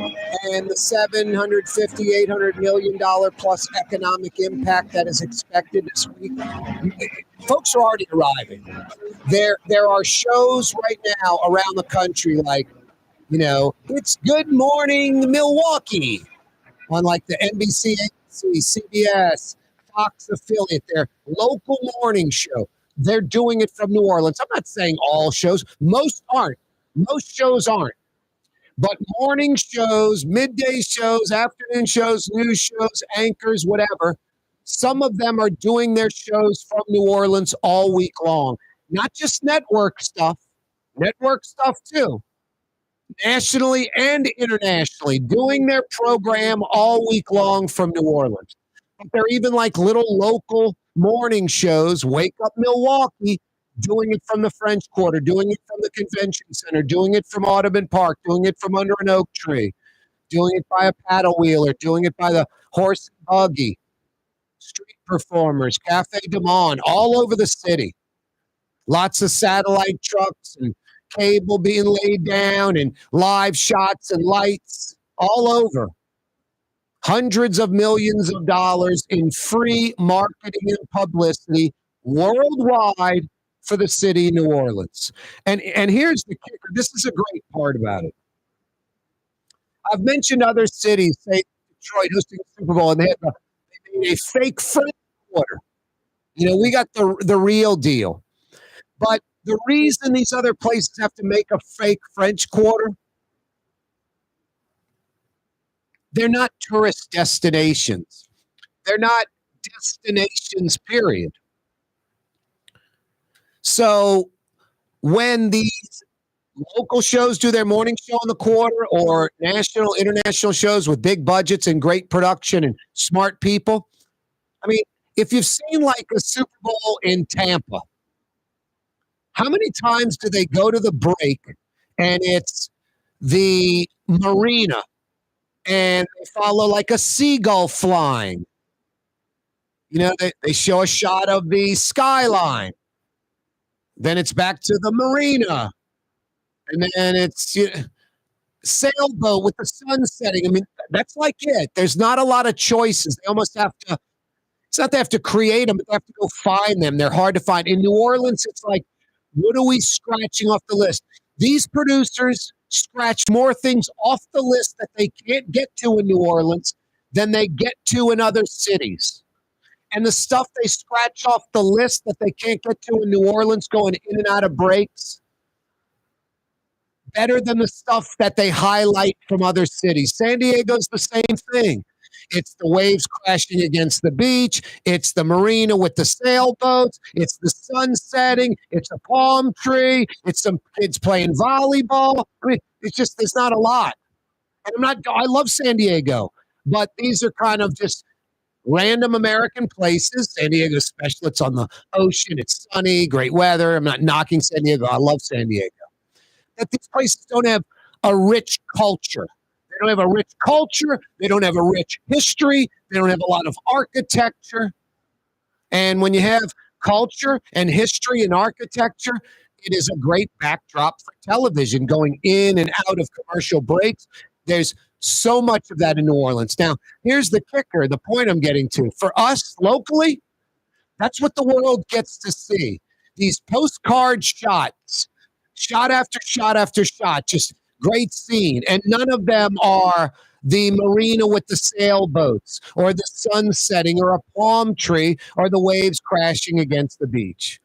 and the $750, $800 million plus economic impact that is expected this week. Folks are already arriving. There are shows right now around the country like, it's Good Morning Milwaukee on like the NBC, CBS, Fox affiliate, their local morning show. They're doing it from New Orleans. I'm not saying all shows. Most aren't. Most shows aren't. But morning shows, midday shows, afternoon shows, news shows, anchors, whatever, some of them are doing their shows from New Orleans all week long. Not just network stuff too. Nationally and internationally, doing their program all week long from New Orleans. But they're even like little local morning shows, Wake Up Milwaukee, doing it from the French Quarter, doing it from the Convention Center, doing it from Audubon Park, doing it from under an oak tree, doing it by a paddle wheeler, doing it by the horse and buggy, street performers, Cafe Du Monde, all over the city. Lots of satellite trucks and cable being laid down and live shots and lights all over. Hundreds of millions of dollars in free marketing and publicity worldwide for the city of New Orleans. And here's the kicker. This is a great part about it. I've mentioned other cities, say Detroit hosting the Super Bowl, and they made a fake French Quarter. We got the real deal. But the reason these other places have to make a fake French Quarter, they're not tourist destinations. They're not destinations, period. So when these local shows do their morning show on the Quarter or national, international shows with big budgets and great production and smart people, I mean, if you've seen like a Super Bowl in Tampa, how many times do they go to the break and it's the marina and they follow like a seagull flying? They show a shot of the skyline. Then it's back to the marina. And then it's sailboat with the sun setting. I mean, that's like it. There's not a lot of choices. They almost have to, it's not they have to create them, but they have to go find them. They're hard to find. In New Orleans, it's like, what are we scratching off the list? These producers scratch more things off the list that they can't get to in New Orleans than they get to in other cities. And the stuff they scratch off the list that they can't get to in New Orleans going in and out of breaks, better than the stuff that they highlight from other cities. San Diego's the same thing. It's the waves crashing against the beach. It's the marina with the sailboats. It's the sun setting. It's a palm tree. It's some kids playing volleyball. I mean, it's just, there's not a lot. And I love San Diego, but these are kind of just random American places. San Diego special. It's on the ocean. It's sunny, great weather. I'm not knocking San Diego. I love San Diego. That these places don't have a rich culture. They don't have a rich culture. They don't have a rich history. They don't have a lot of architecture. And when you have culture and history and architecture, it is a great backdrop for television going in and out of commercial breaks. There's so much of that in New Orleans. Now, here's the kicker, the point I'm getting to. For us locally, that's what the world gets to see. These postcard shots, shot after shot after shot, just great scene. And none of them are the marina with the sailboats or the sun setting or a palm tree or the waves crashing against the beach.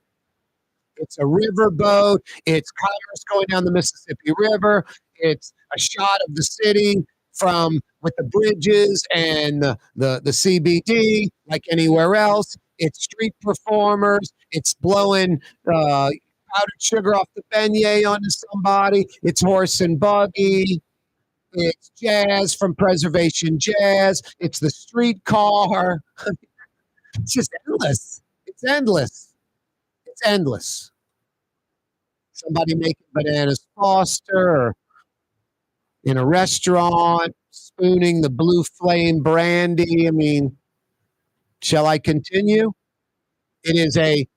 It's a riverboat. It's cars going down the Mississippi River. It's a shot of the city from with the bridges and the CBD like anywhere else. It's street performers. It's blowing powdered sugar off the beignet onto somebody. It's horse and buggy. It's jazz from Preservation Jazz. It's the streetcar. It's just endless. It's endless. It's endless. Somebody making bananas Foster or in a restaurant, spooning the Blue Flame brandy. I mean, shall I continue? It is a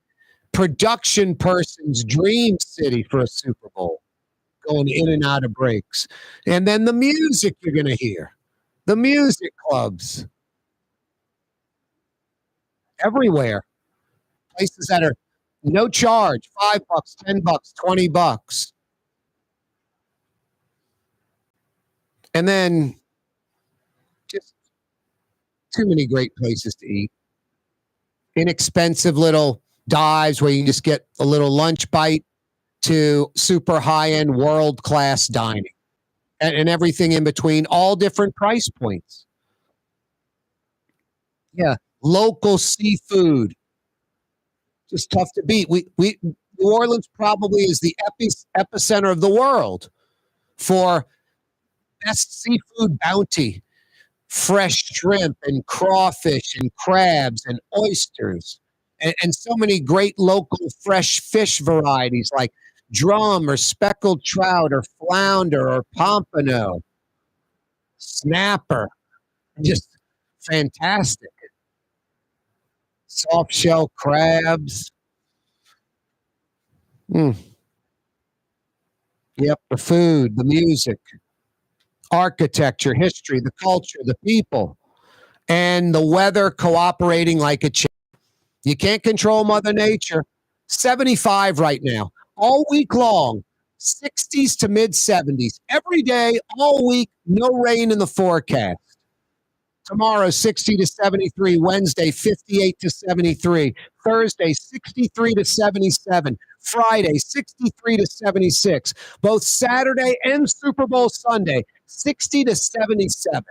production person's dream city for a Super Bowl, going in and out of breaks. And then the music you're going to hear, the music clubs everywhere, places that are no charge, $5, $10, $20. And then just too many great places to eat. Inexpensive little dives where you can just get a little lunch bite to super high-end world-class dining and everything in between, all different price points. Yeah, local seafood. Just tough to beat. New Orleans probably is the epicenter of the world for best seafood bounty, fresh shrimp and crawfish and crabs and oysters, and so many great local fresh fish varieties like drum or speckled trout or flounder or pompano, snapper, just fantastic. Soft shell crabs. Yep, the food, the music, architecture, history, the culture, the people, and the weather cooperating like a champ. You can't control Mother Nature. 75 right now, all week long, 60s to mid 70s, every day, all week, no rain in the forecast. Tomorrow, 60 to 73. Wednesday, 58 to 73. Thursday, 63 to 77. Friday, 63 to 76. Both Saturday and Super Bowl Sunday, 60 to 77.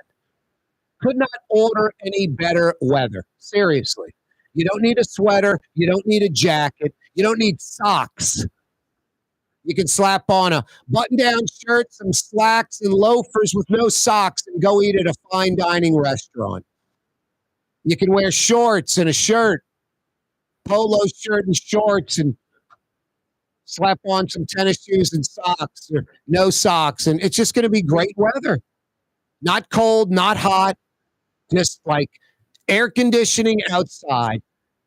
Could not order any better weather. Seriously. You don't need a sweater. You don't need a jacket. You don't need socks. You can slap on a button-down shirt, some slacks, and loafers with no socks and go eat at a fine dining restaurant. You can wear shorts and a shirt, polo shirt and shorts, and slap on some tennis shoes and socks or no socks. And it's just going to be great weather. Not cold, not hot, just like air conditioning outside.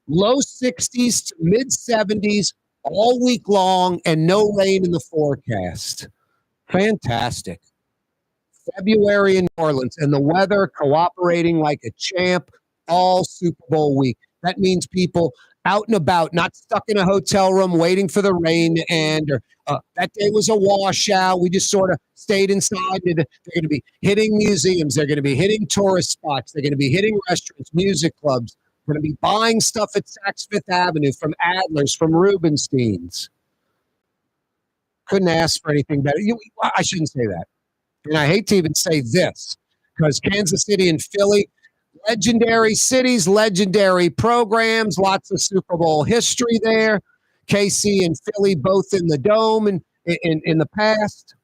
Low 60s to mid 70s. All week long and no rain in the forecast. Fantastic. February in New Orleans and the weather cooperating like a champ all Super Bowl week. That means people out and about, not stuck in a hotel room waiting for the rain to end. Or that day was a washout. We just sort of stayed inside. They're going to be hitting museums. They're going to be hitting tourist spots. They're going to be hitting restaurants, music clubs. We're going to be buying stuff at Saks Fifth Avenue from Adler's, from Rubenstein's. Couldn't ask for anything better. I shouldn't say that. And I hate to even say this because Kansas City and Philly, legendary cities, legendary programs, lots of Super Bowl history there. KC and Philly both in the Dome in the past.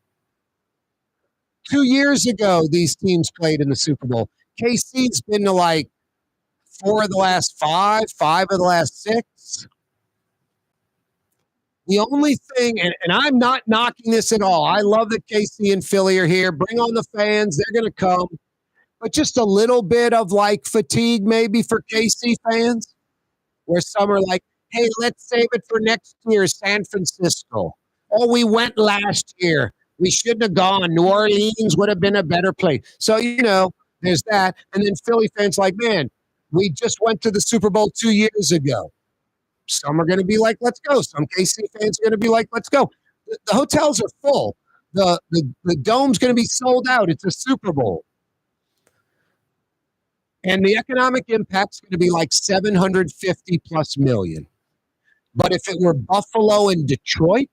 2 years ago, these teams played in the Super Bowl. KC's been to like 4 of the last 5 of the last 6. The only thing, and I'm not knocking this at all. I love that KC and Philly are here. Bring on the fans. They're going to come. But just a little bit of like fatigue maybe for KC fans, where some are like, Hey, let's save it for next year, San Francisco. Oh, we went last year. We shouldn't have gone. New Orleans would have been a better place. So, there's that. And then Philly fans like, man, we just went to the Super Bowl 2 years ago. Some are going to be like, let's go. Some KC fans are going to be like, let's go. The hotels are full. The dome's going to be sold out. It's a Super Bowl. And the economic impact's going to be like 750 plus million. But if it were Buffalo and Detroit,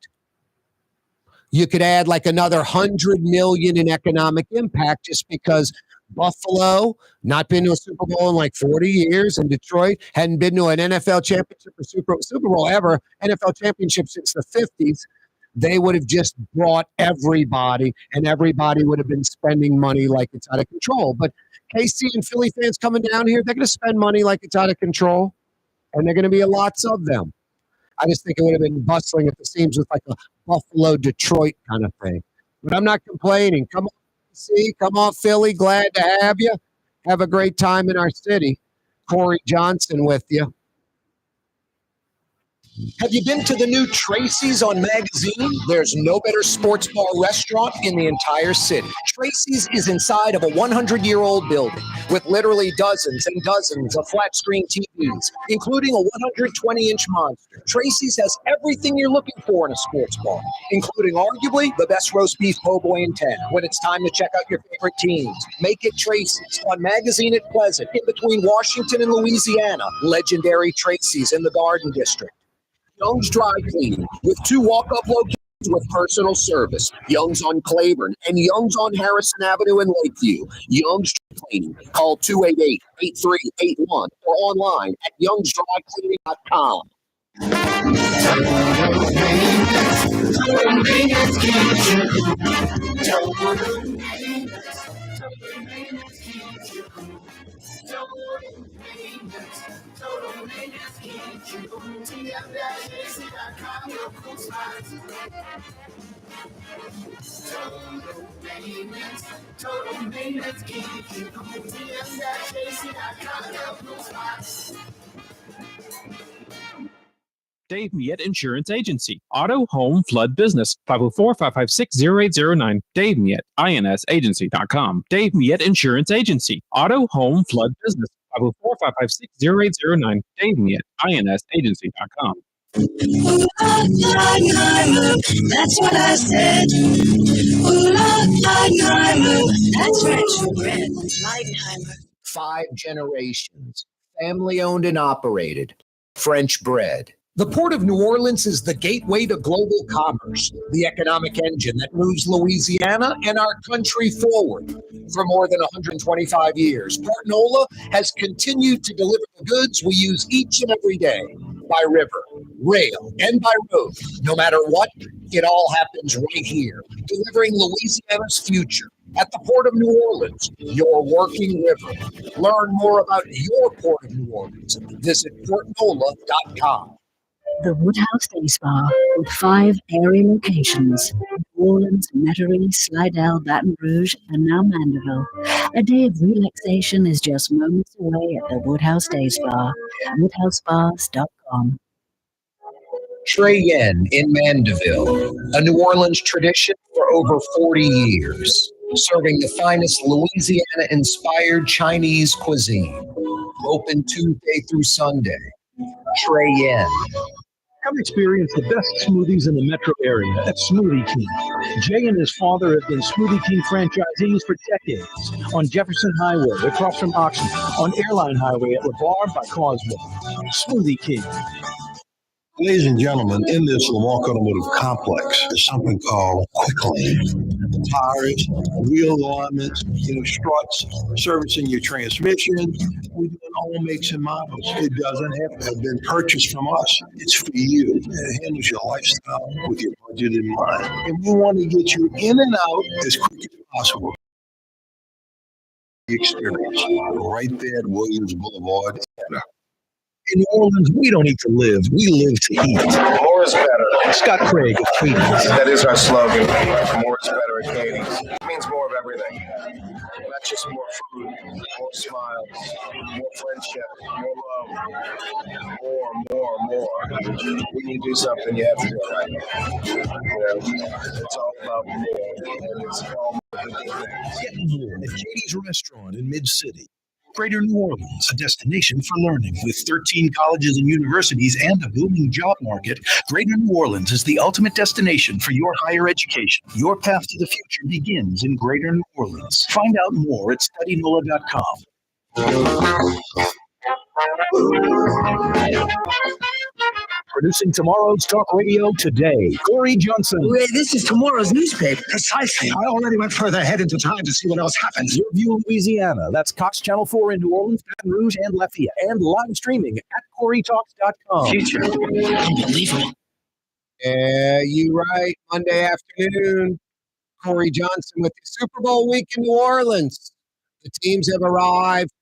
you could add like another 100 million in economic impact just because Buffalo not been to a Super Bowl in like 40 years, and Detroit hadn't been to an NFL championship or Super Bowl ever, NFL championship since the 50s. They would have just brought everybody, and everybody would have been spending money like it's out of control. But KC and Philly fans coming down here, they're going to spend money like it's out of control, and they're going to be lots of them. I just think it would have been bustling at the seams with like a Buffalo-Detroit kind of thing. But I'm not complaining. Come on, KC. Come on, Philly. Glad to have you. Have a great time in our city. Corey Johnson with you. Have you been to the new Tracy's on Magazine? There's no better sports bar restaurant in the entire city. Tracy's is inside of a 100-year-old building with literally dozens and dozens of flat-screen TVs, including a 120-inch monster. Tracy's has everything you're looking for in a sports bar, including arguably the best roast beef po' boy in town. When it's time to check out your favorite teams, make it Tracy's on Magazine at Pleasant, in between Washington and Louisiana. Legendary Tracy's in the Garden District. Young's Dry Cleaning with 2 walk-up locations with personal service. Young's on Claiborne and Young's on Harrison Avenue in Lakeview. Young's Dry Cleaning. Call 288-8381 or online at youngsdrycleaning.com. Dave Miet Insurance Agency. Auto, home, flood business. 504-556-0809. Dave Miet, INSagency.com. Dave Miet Insurance Agency. Auto, home, flood business. 504-556-0809. Dave Miet, INSagency.com. That's what I said. That's French for bread. Leidenheimer. 5 generations. Family-owned and operated. French bread. The Port of New Orleans is the gateway to global commerce, the economic engine that moves Louisiana and our country forward. For more than 125 years, Port Nola has continued to deliver the goods we use each and every day, by river, rail, and by road. No matter what, it all happens right here, delivering Louisiana's future. At the Port of New Orleans, your working river. Learn more about your Port of New Orleans. Visit portnola.com. The Woodhouse Day Spa with 5 area locations: New Orleans, Metairie, Slidell, Baton Rouge, and now Mandeville. A day of relaxation is just moments away at the Woodhouse Day Spa. WoodhouseSpas.com. Trey Yen in Mandeville, a New Orleans tradition for over 40 years, serving the finest Louisiana-inspired Chinese cuisine. Open Tuesday through Sunday. Trey Yen. Come experience the best smoothies in the metro area at Smoothie King. Jay and his father have been Smoothie King franchisees for decades on Jefferson Highway, across from Oxford, on Airline Highway at LeVar by Causeway. Smoothie King. Ladies and gentlemen, in this Lamar Automotive Complex is something called Quick Lane. Tires, wheel alignments, struts, servicing your transmission. We do all makes and models. It doesn't have to have been purchased from us. It's for you. It handles your lifestyle with your budget in mind. And we want to get you in and out as quick as possible. The experience right there at Williams Boulevard. In New Orleans, we don't eat to live. We live to eat. More is better. Scott Craig of Katie's. That is our slogan. More is better at Katie's. It means more of everything. That's just more food, more smiles, more friendship, more love, more. When you do something, you have to do it right. It's all about more, and it's all good things. Get more at Katie's Restaurant in Mid-City. Greater New Orleans, a destination for learning. With 13 colleges and universities and a booming job market, Greater New Orleans is the ultimate destination for your higher education. Your path to the future begins in Greater New Orleans. Find out more at studynola.com. Producing tomorrow's talk radio today, Corey Johnson. This is tomorrow's newspaper. Precisely. I already went further ahead into time to see what else happens. Your View, Louisiana. That's Cox Channel 4 in New Orleans, Baton Rouge, and Lafayette. And live streaming at CoreyTalks.com. Future. Unbelievable. Yeah, you right. Monday afternoon. Corey Johnson with the Super Bowl week in New Orleans. The teams have arrived.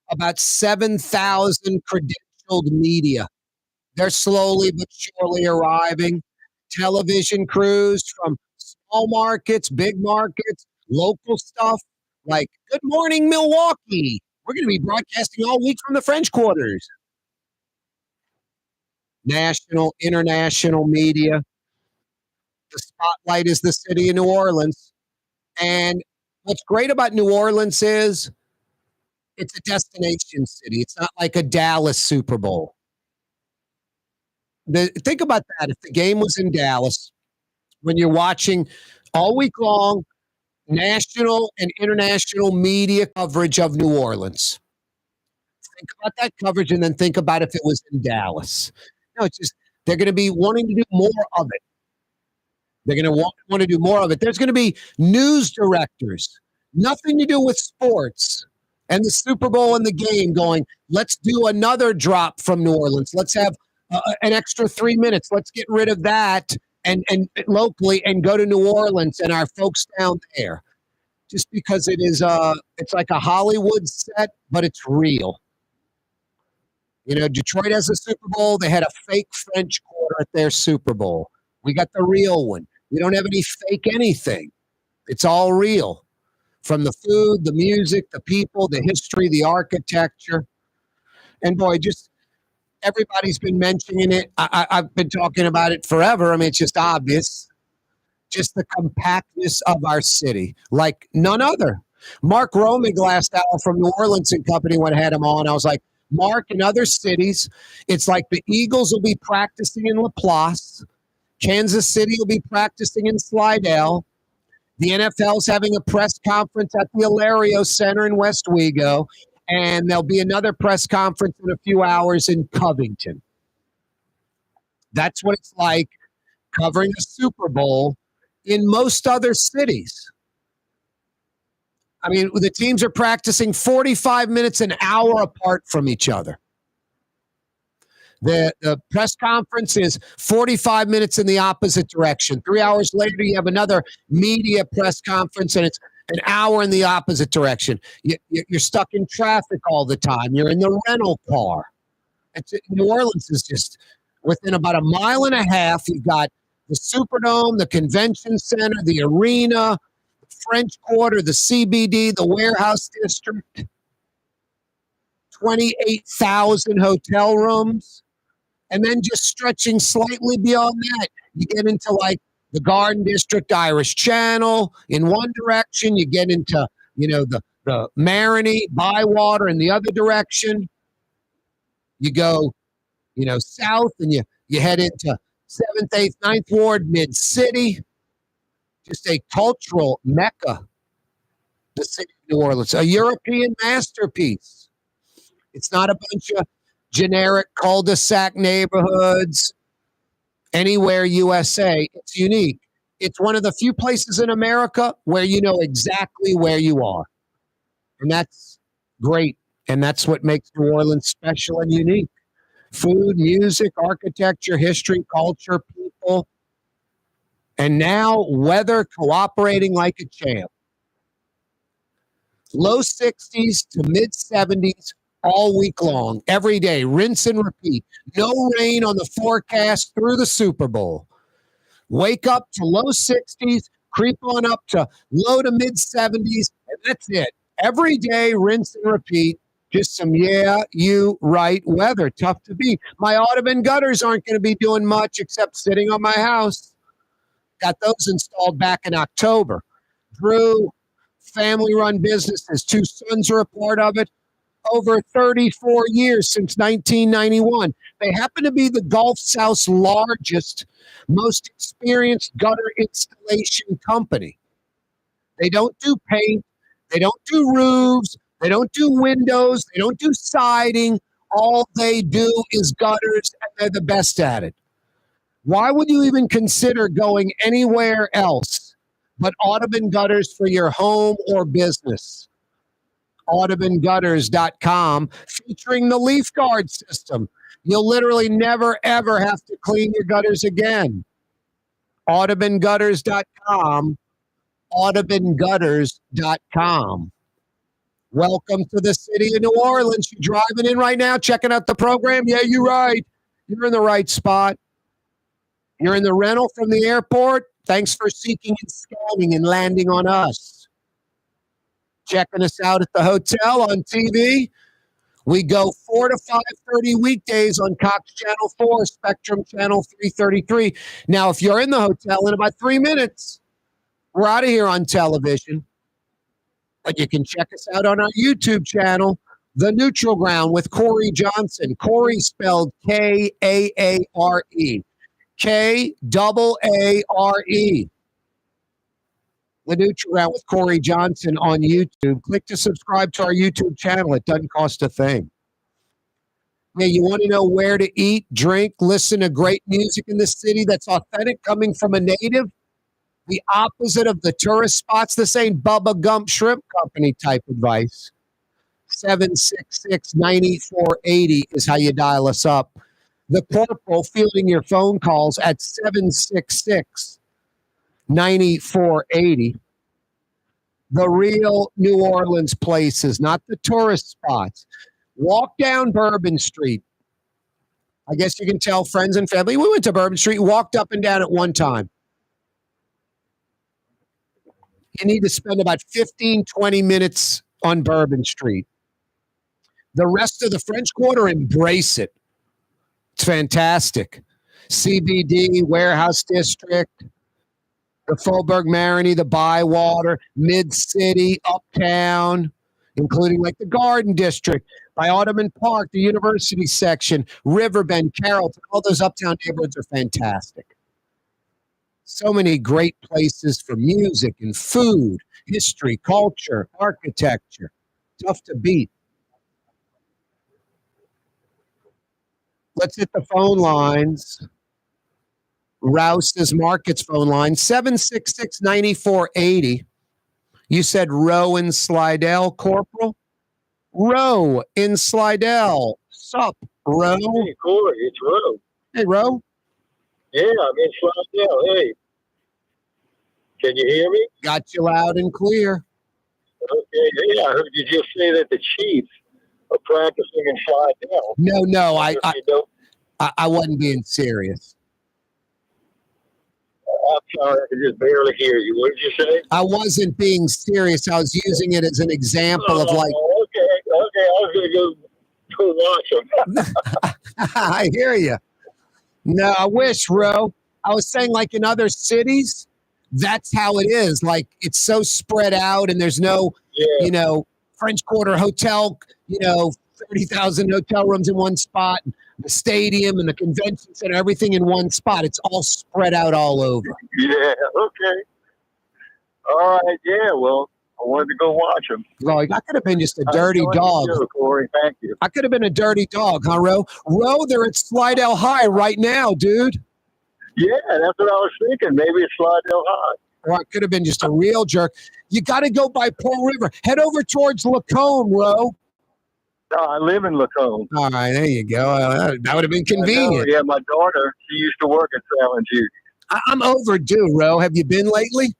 About 7,000 credentialed media. They're slowly but surely arriving. Television crews from small markets, big markets, local stuff like Good Morning Milwaukee. We're going to be broadcasting all week from the French Quarters. National, international media. The spotlight is the city of New Orleans. And what's great about New Orleans is it's a destination city. It's not like a Dallas Super Bowl. Think about that. If the game was in Dallas, when you're watching all week long, national and international media coverage of New Orleans. Think about that coverage and then think about if it was in Dallas. No, it's just they're going to be wanting to do more of it. They're going to want to do more of it. There's going to be news directors, nothing to do with sports and the Super Bowl and the game going, let's do another drop from New Orleans. Let's have an extra 3 minutes. Let's get rid of that and locally and go to New Orleans and our folks down there. Just because it is it's like a Hollywood set, but it's real. You know, Detroit has a Super Bowl. They had a fake French Quarter at their Super Bowl. We got the real one. We don't have any fake anything. It's all real. From the food, the music, the people, the history, the architecture. And boy, just everybody's been mentioning it. I've been talking about it forever. I mean, it's just obvious. Just the compactness of our city, like none other. Mark Romig last hour from New Orleans and Company, when I had him on, I was like, Mark, in other cities, it's like the Eagles will be practicing in Laplace. Kansas City will be practicing in Slidell. The NFL's having a press conference at the Hilario Center in West Wego. And there'll be another press conference in a few hours in Covington. That's what it's like covering a Super Bowl in most other cities. I mean, the teams are practicing 45 minutes, an hour apart from each other. The press conference is 45 minutes in the opposite direction. 3 hours later, you have another media press conference, and it's an hour in the opposite direction. You're stuck in traffic all the time. You're in the rental car. New Orleans is just within about a mile and a half. You've got the Superdome, the Convention Center, the Arena, the French Quarter, the CBD, the Warehouse District, 28,000 hotel rooms. And then just stretching slightly beyond that, you get into like the Garden District, Irish Channel in one direction. You get into, the Marigny, Bywater in the other direction. You go, south and you head into 7th, 8th, 9th Ward, Mid-City. Just a cultural mecca, the city of New Orleans. A European masterpiece. It's not a bunch of generic cul-de-sac neighborhoods. Anywhere USA, it's unique. It's one of the few places in America where you know exactly where you are. And that's great. And that's what makes New Orleans special and unique. Food, music, architecture, history, culture, people. And now weather cooperating like a champ. Low 60s to mid 70s all week long, every day, rinse and repeat. No rain on the forecast through the Super Bowl. Wake up to low 60s, creep on up to low to mid 70s, and that's it. Every day, rinse and repeat. Just some you right weather. Tough to beat. My Audubon gutters aren't going to be doing much except sitting on my house. Got those installed back in October. Drew, family-run business. His two sons are a part of it. Over 34 years since 1991. They happen to be the Gulf South's largest, most experienced gutter installation company. They don't do paint. They don't do roofs. They don't do windows. They don't do siding. All they do is gutters, and they're the best at it. Why would you even consider going anywhere else but Audubon Gutters for your home or business? AudubonGutters.com, featuring the Leaf Guard system. You'll literally never, ever have to clean your gutters again. AudubonGutters.com, AudubonGutters.com. Welcome to the city of New Orleans. You driving in right now, checking out the program? Yeah, you're right. You're in the right spot. You're in the rental from the airport. Thanks for seeking and scanning and landing on us. Checking us out at the hotel on TV. We go 4 to 5:30 weekdays on Cox Channel 4, Spectrum Channel 333. Now, if you're in the hotel in about 3 minutes, we're out of here on television. But you can check us out on our YouTube channel, The Neutral Ground with Corey Johnson. Corey spelled Kaare. Kaare. The Neutral Ground with Corey Johnson on YouTube. Click to subscribe to our YouTube channel. It doesn't cost a thing. Yeah, you want to know where to eat, drink, listen to great music in the city that's authentic, coming from a native? The opposite of the tourist spots. This ain't Bubba Gump Shrimp Company type advice. 766-9480 is how you dial us up. The Corporal fielding your phone calls at 766-9480. The real New Orleans places, not the tourist spots. Walk down Bourbon Street. I guess you can tell friends and family. We went to Bourbon Street, walked up and down at one time. You need to spend about 15, 20 minutes on Bourbon Street. The rest of the French Quarter, embrace it. It's fantastic. CBD, Warehouse District, the Faubourg Marigny, the Bywater, Mid-City, Uptown, including like the Garden District, by Audubon Park, the University section, Riverbend, Carrollton, all those uptown neighborhoods are fantastic. So many great places for music and food, history, culture, architecture. Tough to beat. Let's hit the phone lines. Rouse's Markets phone line, 766-9480. You said Roe in Slidell, Corporal? Roe in Slidell. Sup, Roe? Hey, Corey, it's Roe. Hey, Roe. Yeah, I'm in Slidell. Hey, can you hear me? Got you loud and clear. Okay, yeah, I heard you just say that the Chiefs are practicing in Slidell. No, I wasn't being serious. I'm sorry, I could just barely hear you. What did you say? I wasn't being serious. I was using it as an example of like. Okay, I was going to go watch them. I hear you. No, I wish, Ro. I was saying, like in other cities, that's how it is. Like it's so spread out, and there's no, French Quarter hotel, 30,000 hotel rooms in one spot, the stadium and the convention center, everything in one spot. It's all spread out all over. Yeah, okay. All right, yeah, well, I wanted to go watch them. Well, I could have been just a dirty dog. Corey, thank you. I could have been a dirty dog, huh, Ro? Ro, they're at Slidell High right now, dude. Yeah, that's what I was thinking. Maybe it's Slidell High. Or I could have been just a real jerk. You got to go by Pearl River. Head over towards Lacombe, Ro. No, I live in Lacombe. All right, there you go. That would have been convenient. Yeah, my daughter, she used to work at Salon Judy. I'm overdue, Ro. Have you been lately?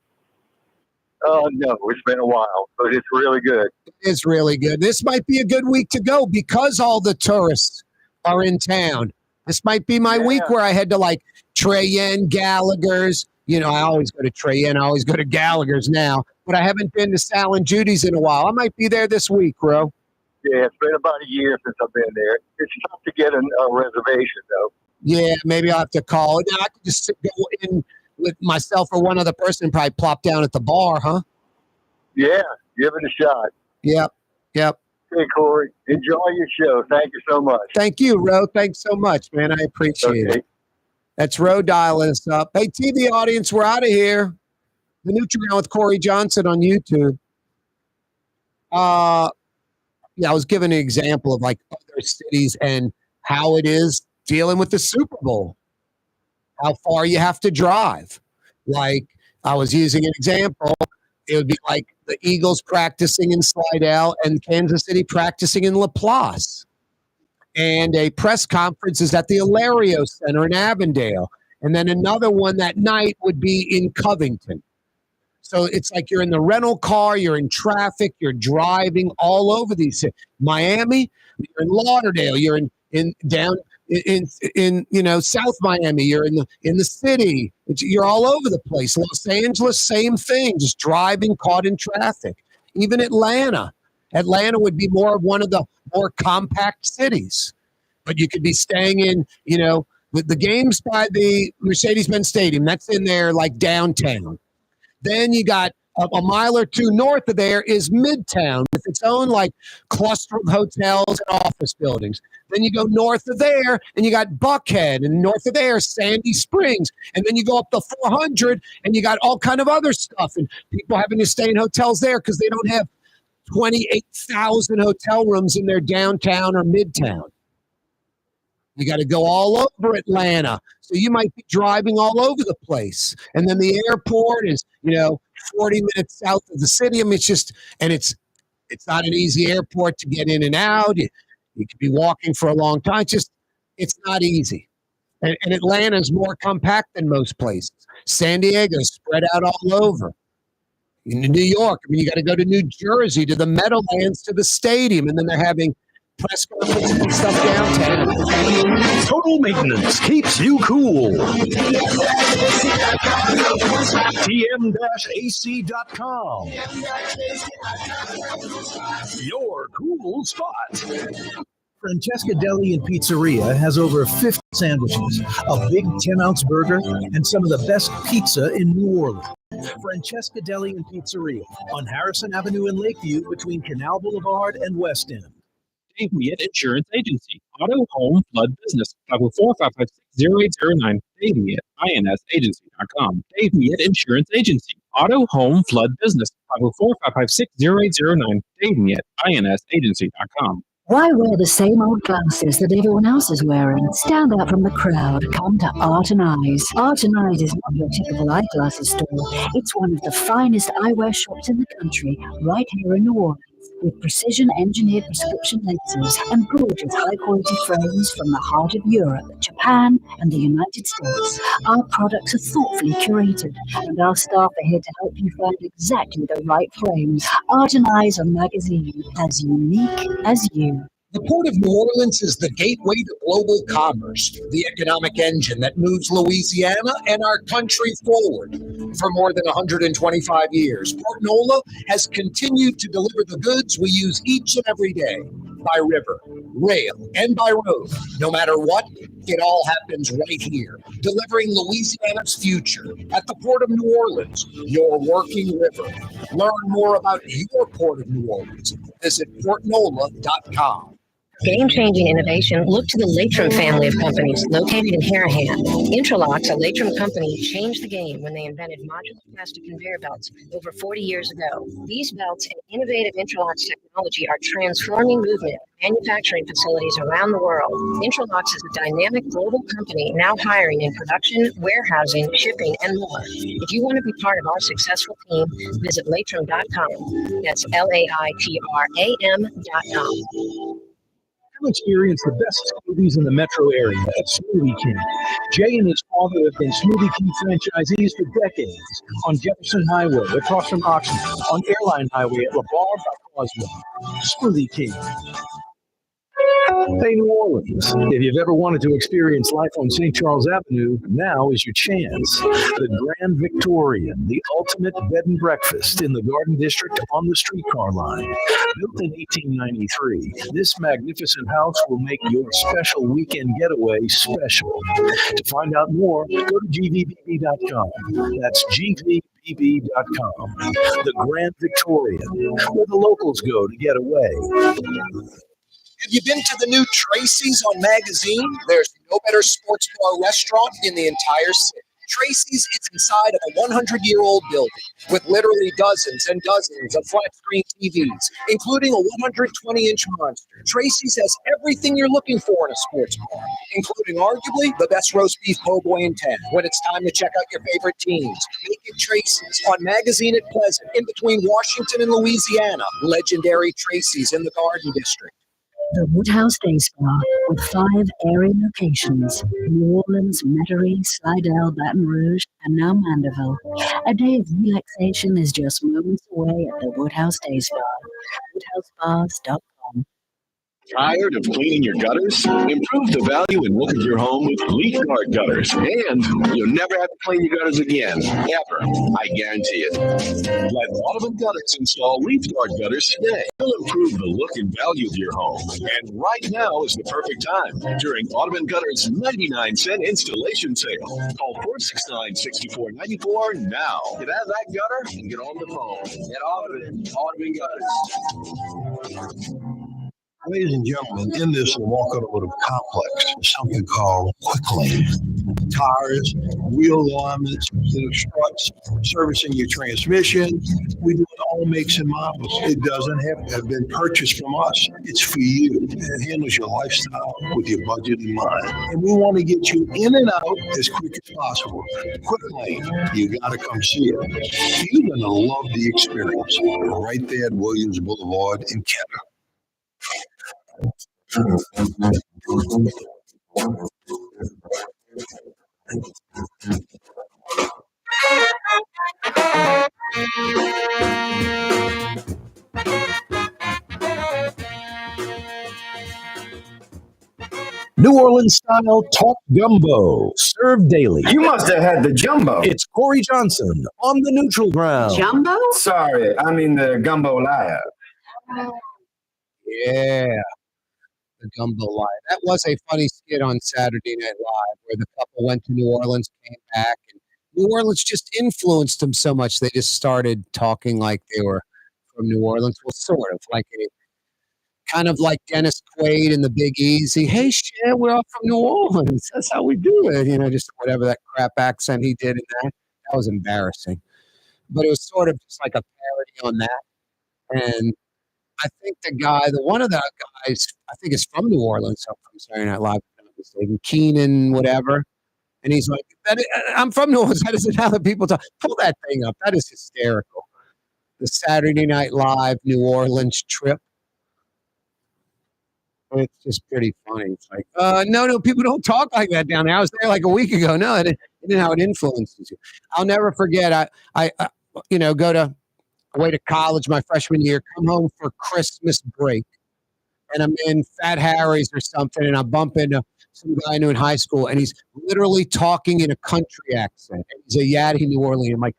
Oh, no, it's been a while, but it's really good. It is really good. This might be a good week to go because all the tourists are in town. This might be my week where I head to like Treyen, Gallagher's, You know, I always go to Trey and I always go to Gallagher's now, but I haven't been to Sal and Judy's in a while. I might be there this week, bro. Yeah, it's been about a year since I've been there. It's tough to get a reservation, though. Yeah, maybe I'll have to call. Now I could just go in with myself or one other person and probably plop down at the bar, huh? Yeah, give it a shot. Yep. Hey, Corey, enjoy your show. Thank you so much. Thank you, Ro. Thanks so much, man. I appreciate it. That's Ro dialing us up. Hey, TV audience, we're out of here. The Nutrient with Corey Johnson on YouTube. I was giving an example of like other cities and how it is dealing with the Super Bowl. How far you have to drive. Like I was using an example. It would be like the Eagles practicing in Slidell and Kansas City practicing in Laplace. And a press conference is at the Hilario Center in Avondale. And then another one that night would be in Covington. So it's like you're in the rental car, you're in traffic, you're driving all over these cities. Miami, you're in Lauderdale, you're in South Miami, you're in the city. You're all over the place. Los Angeles, same thing, just driving, caught in traffic. Even Atlanta would be more of one of the more compact cities, but you could be staying in, with the games by the Mercedes-Benz Stadium. That's in there like downtown. Then you got a mile or two north of there is Midtown with its own like cluster of hotels and office buildings. Then you go north of there and you got Buckhead, and north of there Sandy Springs. And then you go up the 400 and you got all kind of other stuff and people having to stay in hotels there because they don't have 28,000 hotel rooms in their downtown or midtown. You got to go all over Atlanta. So you might be driving all over the place. And then the airport is, 40 minutes south of the city. I mean, it's not an easy airport to get in and out. You could be walking for a long time. It's not easy. And Atlanta is more compact than most places. San Diego is spread out all over. In New York, you got to go to New Jersey, to the Meadowlands, to the stadium, and then they're having press conferences and stuff downtown. Total maintenance keeps you cool. TM-AC.com. Your cool spot. Francesca Deli and Pizzeria has over 50 sandwiches, a big 10-ounce burger, and some of the best pizza in New Orleans. Francesca Deli and Pizzeria on Harrison Avenue in Lakeview between Canal Boulevard and West End. Dave Miet Insurance Agency. Auto, home, flood business. 504-556-0809. Dave Miet, INSagency.com. Dave Miet Insurance Agency. Auto, home, flood business. 504-556-0809. Dave Miet, INSagency.com. Why wear the same old glasses that everyone else is wearing? Stand out from the crowd. Come to Art and Eyes. Art and Eyes is not your typical eyeglasses store. It's one of the finest eyewear shops in the country, right here in New Orleans. With precision-engineered prescription lenses and gorgeous high-quality frames from the heart of Europe, Japan, and the United States, our products are thoughtfully curated, and our staff are here to help you find exactly the right frames. Art and Eyes are magazine, as unique as you. The Port of New Orleans is the gateway to global commerce, the economic engine that moves Louisiana and our country forward. For more than 125 years, Port Nola has continued to deliver the goods we use each and every day, by river, rail, and by road. No matter what, it all happens right here, delivering Louisiana's future at the Port of New Orleans, your working river. Learn more about your Port of New Orleans. Visit portnola.com. Game-changing innovation. Look to the Latrim family of companies located in Harahan. Intralocks, a Latrim company, changed the game when they invented modular plastic conveyor belts over 40 years ago. These belts and innovative Intralocks technology are transforming movement manufacturing facilities around the world. Intralocks is a dynamic global company now hiring in production, warehousing, shipping, and more. If you want to be part of our successful team, visit Latrim.com. That's LAITRAM.com. Come experience the best smoothies in the metro area at Smoothie King. Jay and his father have been Smoothie King franchisees for decades on Jefferson Highway, across from Oxnard, on Airline Highway at LaBar by Causeway. Smoothie King. Hey, New Orleans, if you've ever wanted to experience life on St. Charles Avenue, now is your chance. The Grand Victorian, the ultimate bed and breakfast in the Garden District on the streetcar line. Built in 1893, this magnificent house will make your special weekend getaway special. To find out more, go to gvbb.com. That's gvbb.com. The Grand Victorian, where the locals go to get away. Have you been to the new Tracy's on Magazine? There's no better sports bar restaurant in the entire city. Tracy's is inside of a 100-year-old building with literally dozens and dozens of flat-screen TVs, including a 120-inch monster. Tracy's has everything you're looking for in a sports bar, including arguably the best roast beef po' boy in town. When it's time to check out your favorite teams, make it Tracy's on Magazine at Pleasant, in between Washington and Louisiana. Legendary Tracy's in the Garden District. The Woodhouse Day Spa with 5 area locations: New Orleans, Metairie, Slidell, Baton Rouge, and now Mandeville. A day of relaxation is just moments away at the Woodhouse Day Spa. WoodhouseSpas.com. Tired of cleaning your gutters? Improve the value and look of your home with Leaf Guard gutters, and you'll never have to clean your gutters again, ever. I guarantee it. Let Audubon Gutters install Leaf Guard gutters today. It'll improve the look and value of your home, and right now is the perfect time during Audubon Gutters' 99-cent installation sale. Call 469-6494 now. Get out of that gutter and get on the phone. At Audubon Gutters. Ladies and gentlemen, in this Lamar Automotive complex is something called Quick Lane. Tires, wheel alignments, struts, servicing your transmission. We do it all makes and models. It doesn't have to have been purchased from us. It's for you. It handles your lifestyle with your budget in mind. And we want to get you in and out as quick as possible. Quick Lane, you got to come see it. You're going to love the experience. Right there at Williams Boulevard in Kenner. New Orleans style talk gumbo, served daily. You must have had the jumbo. It's Corey Johnson on the neutral ground. Jumbo? Sorry, I mean the gumbo liar. Yeah. The gumbo lie. That was a funny skit on Saturday Night Live where the couple went to New Orleans, came back, and New Orleans just influenced them so much they just started talking like they were from New Orleans. Well, sort of like kind of like Dennis Quaid and the Big Easy. Hey, shit, we're all from New Orleans. That's how we do it. Just whatever that crap accent he did in that. That was embarrassing. But it was sort of just like a parody on that. And I think one of the guys, I think is from New Orleans, so from Saturday Night Live, if I'm not mistaken, Keenan, whatever. And he's like, I'm from New Orleans. That isn't how the people talk. Pull that thing up. That is hysterical. The Saturday Night Live New Orleans trip. It's just pretty funny. It's like, no, people don't talk like that down there. I was there like a week ago. No, it didn't how it influences you. I'll never forget. I go away to college my freshman year, come home for Christmas break, and I'm in Fat Harry's or something, and I bump into some guy I knew in high school, and he's literally talking in a country accent. He's a Yaddy New Orleans. I'm like,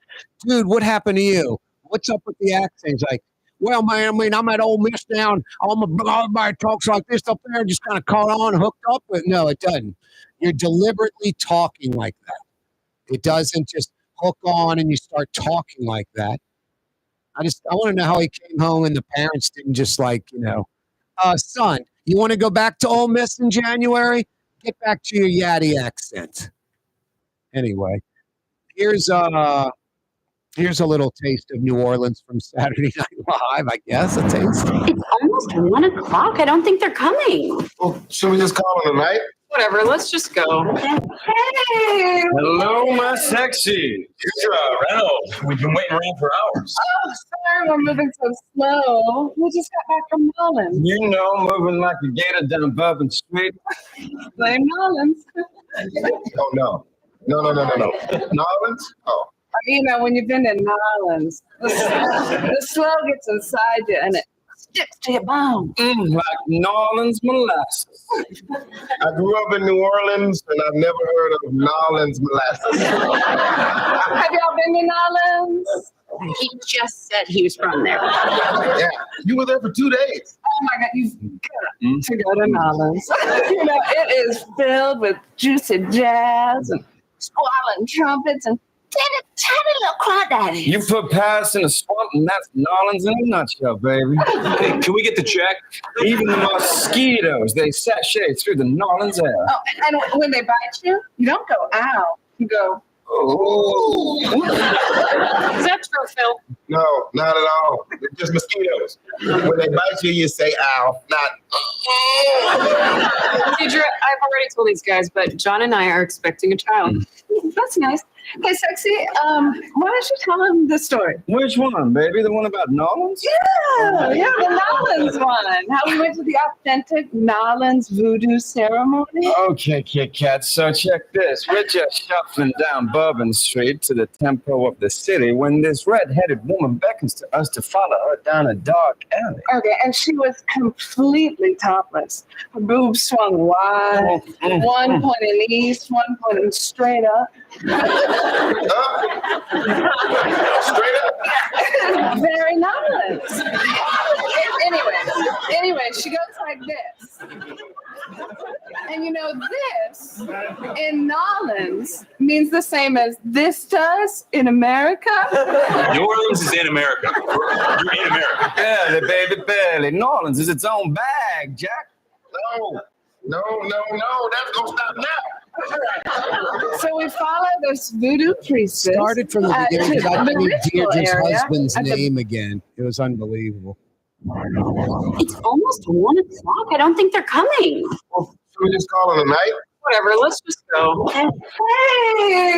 dude, what happened to you? What's up with the accent? He's like, well, man, I'm at Ole Miss now, and everybody talks like this up there, just kind of caught on, hooked up. But no, it doesn't. You're deliberately talking like that. It doesn't just hook on and you start talking like that. I want to know how he came home and the parents didn't just son, you want to go back to Ole Miss in January? Get back to your Yaddy accent. Anyway, here's a little taste of New Orleans from Saturday Night Live, I guess. A taste. It's almost 1 o'clock. I don't think they're coming. Well, should we just call them a night? Whatever, let's just go. Hey! Hello, my sexy. Here's Reynolds. We've been waiting around for hours. Oh, sorry, we're moving so slow. We just got back from Nolans. Moving like a gator down Bourbon Street. Blame Nolans. Oh, no. No. Nolans? Oh. When you've been in Nolans, the slow gets inside you and it sticks to your bones. Like New Orleans molasses. I grew up in New Orleans, and I've never heard of Nolans molasses. Have y'all been to Nolans? He just said he was from there. Yeah, you were there for 2 days. Oh my God, you've got to go to Nolans. You know, it is filled with juicy jazz and squalling trumpets and tiny little crawdaddies. You put Paris in a swamp, and that's New Orleans in a nutshell, baby. Hey, can we get the check? Even the mosquitoes, they sashay through the New Orleans air. Oh, and when they bite you, you don't go ow. You go, oh. Is that true, Phil? No, not at all. They're just mosquitoes. When they bite you, you say ow, not. Deidre, I've already told these guys, but John and I are expecting a child. that's nice. Hey, Sexy, why don't you tell them the story? Which one, baby? The one about Nolans? Yeah, the Nolans one. How we went to the authentic Nolans voodoo ceremony. Okay, Kit Kat, so check this. We're just shuffling down Bourbon Street to the tempo of the city when this red-headed woman beckons to us to follow her down a dark alley. Okay, and she was completely topless. Her boobs swung wide, one pointing east, one pointing straight up. Straight up. Very nice. Anyway, she goes like this. And you know, this in Nolans means the same as this does in America. New Orleans is in America. You're in America. Barely, baby, barely. New Orleans is its own bag, Jack. No, that's gonna stop now. So we follow this voodoo priestess. Started from the beginning because I the need ritual Deirdre's area husband's at the- name again. It was unbelievable. It's almost 1 o'clock. I don't think they're coming. Should we just call it a night? Whatever, let's just go. Hey!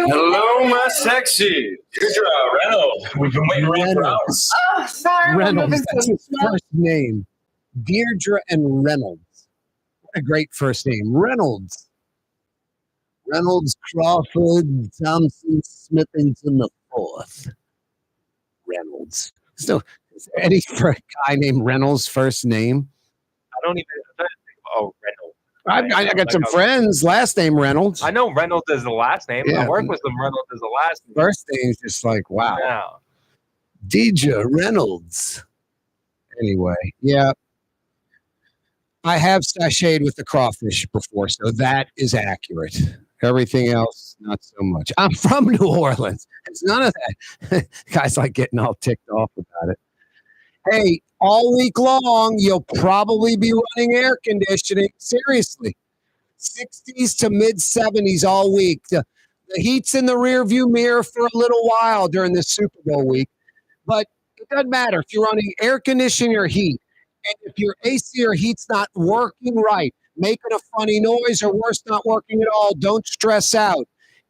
Hello, my sexy. Deirdre, Reynolds. We've been waiting around for hours. Oh, sorry. we're Reynolds, moving that's so his slow. first name. Deirdre and Reynolds. What a great first name. Reynolds. Reynolds, Crawford, Thompson, Smithington the fourth. Reynolds. So, is there any guy named Reynolds' first name? I don't even think Reynolds. I got some friends, last name Reynolds. I know Reynolds is the last name. Yeah. I work with them. Reynolds is the last name. First name's just like, wow. Yeah. Deidre Reynolds. Anyway, yeah. I have sashayed with the crawfish before, so that is accurate. Everything else, not so much. I'm from New Orleans. It's none of that. Guys like getting all ticked off about it. Hey, all week long, you'll probably be running air conditioning. Seriously. 60s to mid 70s all week. The heat's in the rear view mirror for a little while during this Super Bowl week. But it doesn't matter if you're running air conditioning or heat. And if your AC or heat's not working right, making a funny noise, or worse, not working at all, don't stress out.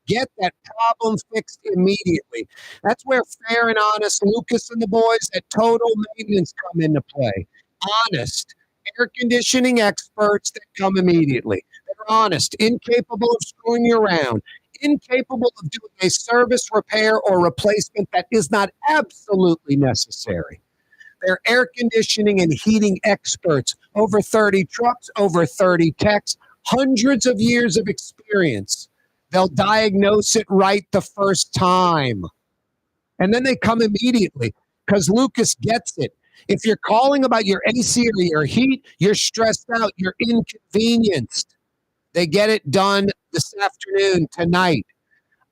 Get that problem fixed immediately. That's where fair and honest Lucas and the boys at Total Maintenance come into play. Honest, air conditioning experts that come immediately. They're honest, incapable of screwing you around, incapable of doing a service, repair, or replacement that is not absolutely necessary. They're air conditioning and heating experts. Over 30 trucks, over 30 techs, hundreds of years of experience. They'll diagnose it right the first time. And then they come immediately because Lucas gets it. If you're calling about your AC or your heat, you're stressed out, you're inconvenienced. They get it done this afternoon, tonight.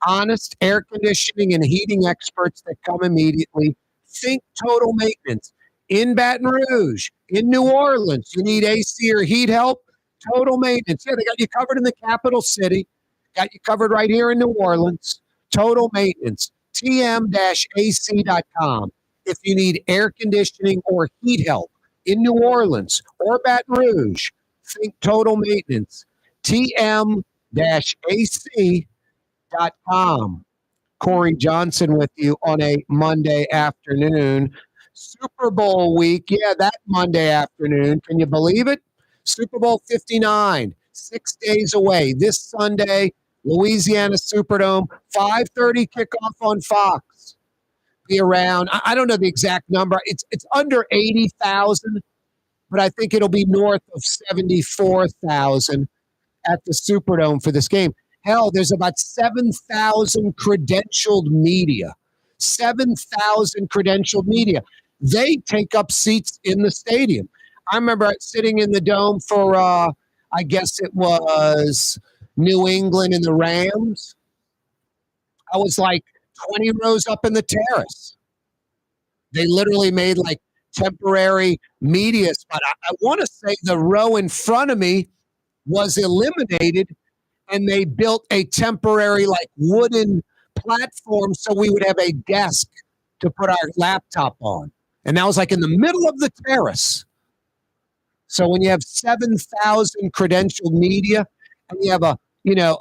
Honest air conditioning and heating experts that come immediately. Think Total Maintenance. In Baton Rouge, in New Orleans, you need AC or heat help? Total Maintenance. Yeah, they got you covered in the capital city. Got you covered right here in New Orleans. Total Maintenance. TM-AC.com. If you need air conditioning or heat help in New Orleans or Baton Rouge, think Total Maintenance. TM-AC.com. Corey Johnson with you on a Monday afternoon. Super Bowl week. Yeah, that Monday afternoon. Can you believe it? Super Bowl 59, 6 days away. This Sunday, Louisiana Superdome, 5:30 kickoff on Fox. Be around. I don't know the exact number. It's under 80,000 but I think it'll be north of 74,000 at the Superdome for this game. Hell, there's about 7,000 credentialed media. 7,000 credentialed media. They take up seats in the stadium. I remember sitting in the dome for, I guess it was New England and the Rams. I was like 20 rows up in the terrace. They literally made like temporary media spot. I want to say the row in front of me was eliminated, and they built a temporary like wooden platform so we would have a desk to put our laptop on. And that was like in the middle of the terrace. So when you have 7,000 credentialed media and you have a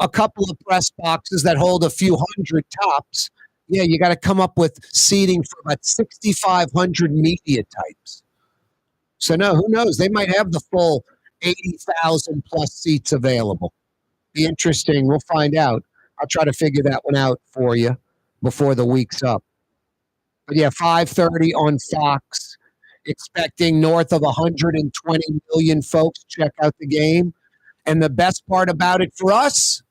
couple of press boxes that hold a few hundred tops, yeah, you got to come up with seating for about 6,500 media types. So no, who knows? They might have the full 80,000 plus seats available. Be interesting. We'll find out. I'll try to figure that one out for you before the week's up. But yeah, 5:30 on Fox. Expecting north of 120 million folks check out the game. And the best part about it for us,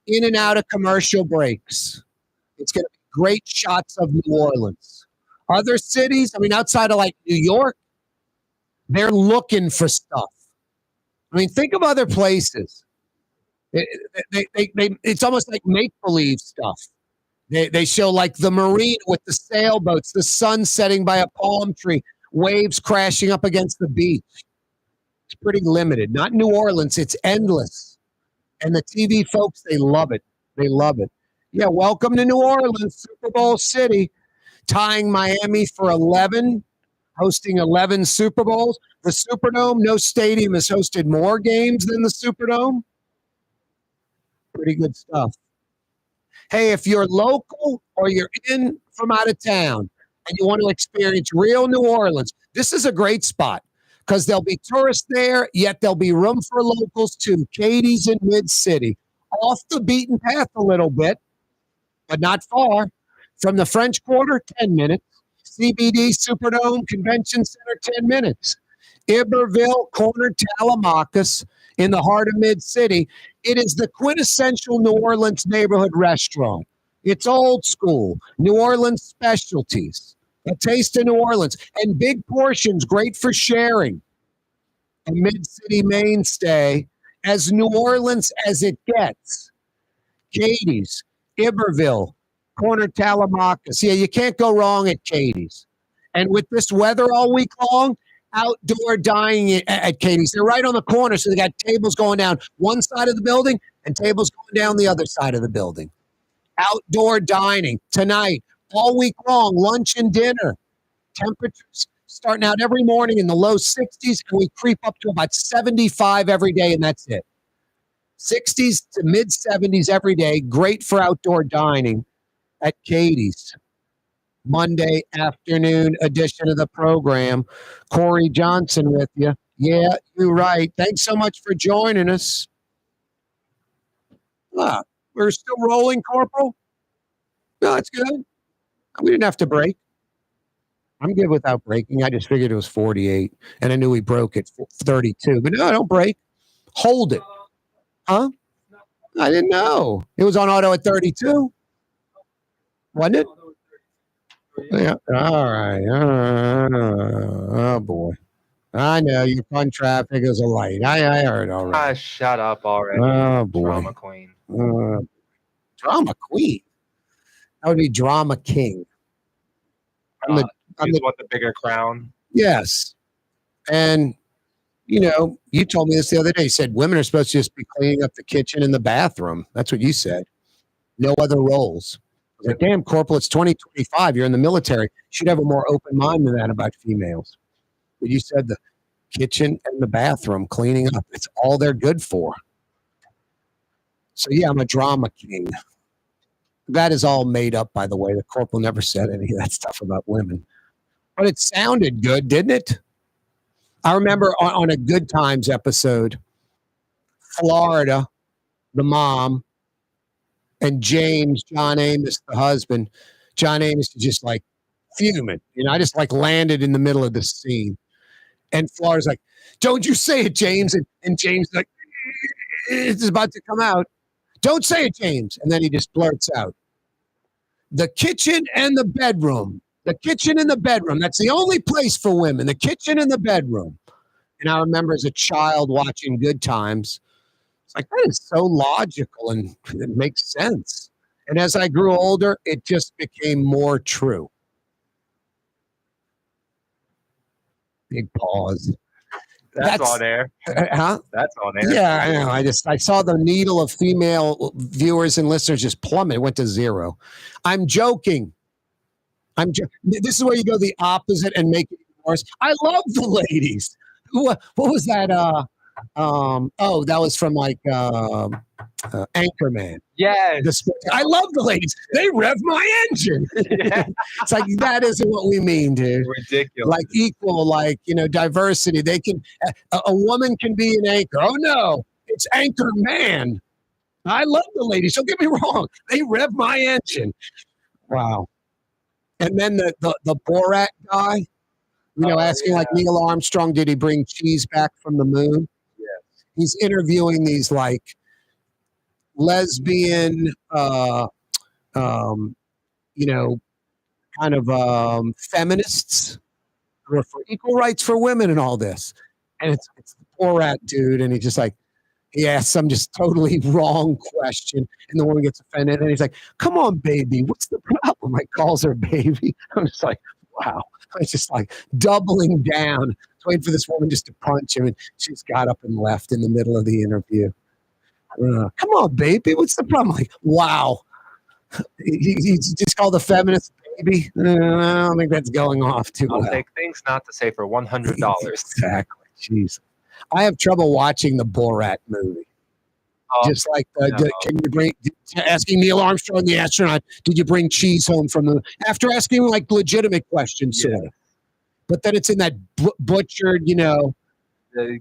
in and out of commercial breaks. It's going to be great shots of New Orleans. Other cities, I mean, outside of like New York, they're looking for stuff. I mean, think of other places. It's almost like make-believe stuff. They show like the marina with the sailboats, the sun setting by a palm tree, waves crashing up against the beach. It's pretty limited. Not New Orleans. It's endless. And the TV folks, they love it. They love it. Yeah, welcome to New Orleans, Super Bowl city, tying Miami for 11, hosting 11 Super Bowls. The Superdome, no stadium has hosted more games than the Superdome. Pretty good stuff. Hey, if you're local or you're in from out of town and you want to experience real New Orleans, this is a great spot because there'll be tourists there, yet there'll be room for locals too. Katie's in Mid-City. Off the beaten path a little bit, but not far. From the French Quarter, 10 minutes. CBD Superdome Convention Center, 10 minutes. Iberville, corner Telemachus, in the heart of Mid-City. It is the quintessential New Orleans neighborhood restaurant. It's old school, New Orleans specialties, a taste of New Orleans, and big portions, great for sharing. A Mid-City mainstay, as New Orleans as it gets. Katie's, Iberville, corner Telemachus. Yeah, you can't go wrong at Katie's. And with this weather all week long, outdoor dining at Katie's. They're right on the corner, so they got tables going down one side of the building and tables going down the other side of the building. Outdoor dining tonight, all week long, lunch and dinner. Temperatures starting out every morning in the low 60s, and we creep up to about 75 every day, and that's it. 60s to mid-70s every day. Great for outdoor dining at Katie's. Monday afternoon edition of the program. Corey Johnson with you. Yeah, you're right. Thanks so much for joining us. We're still rolling, Corporal? No, it's good. We didn't have to break. I'm good without breaking. I just figured it was 48, and I knew we broke at 32. But no, don't break. Hold it. Huh? I didn't know. It was on auto at 32. Wasn't it? Yeah. All right. Oh, boy. I know your fun traffic is a light. I heard already. Shut up already. Oh, boy. Drama queen. Drama queen? That would be drama king. I'm want the bigger crown? Yes. And, you told me this the other day. You said women are supposed to just be cleaning up the kitchen and the bathroom. That's what you said. No other roles. I was like, damn, Corporal, it's 2025. You're in the military. You should have a more open mind than that about females. But you said the kitchen and the bathroom, cleaning up. It's all they're good for. So, yeah, I'm a drama king. That is all made up, by the way. The Corporal never said any of that stuff about women. But it sounded good, didn't it? I remember on a Good Times episode, Florida, the mom, and James, John Amos, the husband. John Amos is just like fuming. I just like landed in the middle of the scene. And Florida's like, don't you say it, James. And James is like, it's about to come out. Don't say it, James. And then he just blurts out, the kitchen and the bedroom. The kitchen and the bedroom. That's the only place for women. The kitchen and the bedroom. And I remember as a child watching Good Times, it's like, that is so logical and it makes sense. And as I grew older, it just became more true. Big pause. That's on air. Huh? That's on air. Yeah, I know. I saw the needle of female viewers and listeners just plummet. It went to zero. I'm joking. This is where you go the opposite and make it worse. I love the ladies. What was that? That was from like Anchorman. Yeah. I love the ladies. They rev my engine. It's like, that isn't what we mean, dude. Ridiculous. Like equal, like, diversity. They can, a woman can be an anchor. Oh no, it's Anchor Man. I love the ladies. Don't get me wrong. They rev my engine. Wow. And then the Borat guy, asking like Neil Armstrong, did he bring cheese back from the moon? Yeah. He's interviewing these like lesbian, feminists who are for equal rights for women and all this. And it's the Borat dude, and he's just like, he asks some just totally wrong question, and the woman gets offended, and he's like, come on, baby, what's the problem? Like, calls her baby. I'm just like, wow. It's just like doubling down, waiting for this woman just to punch him, and she's got up and left in the middle of the interview. Come on, baby, what's the problem? Like, wow. He just called the feminist baby. I don't think that's going off too well. I'll take things not to say for $100. Exactly. Jeez. I have trouble watching the Borat movie. Just like can you bring asking Neil Armstrong, the astronaut, did you bring cheese home from the after asking him like legitimate questions, sort of. But then it's in that butchered, the the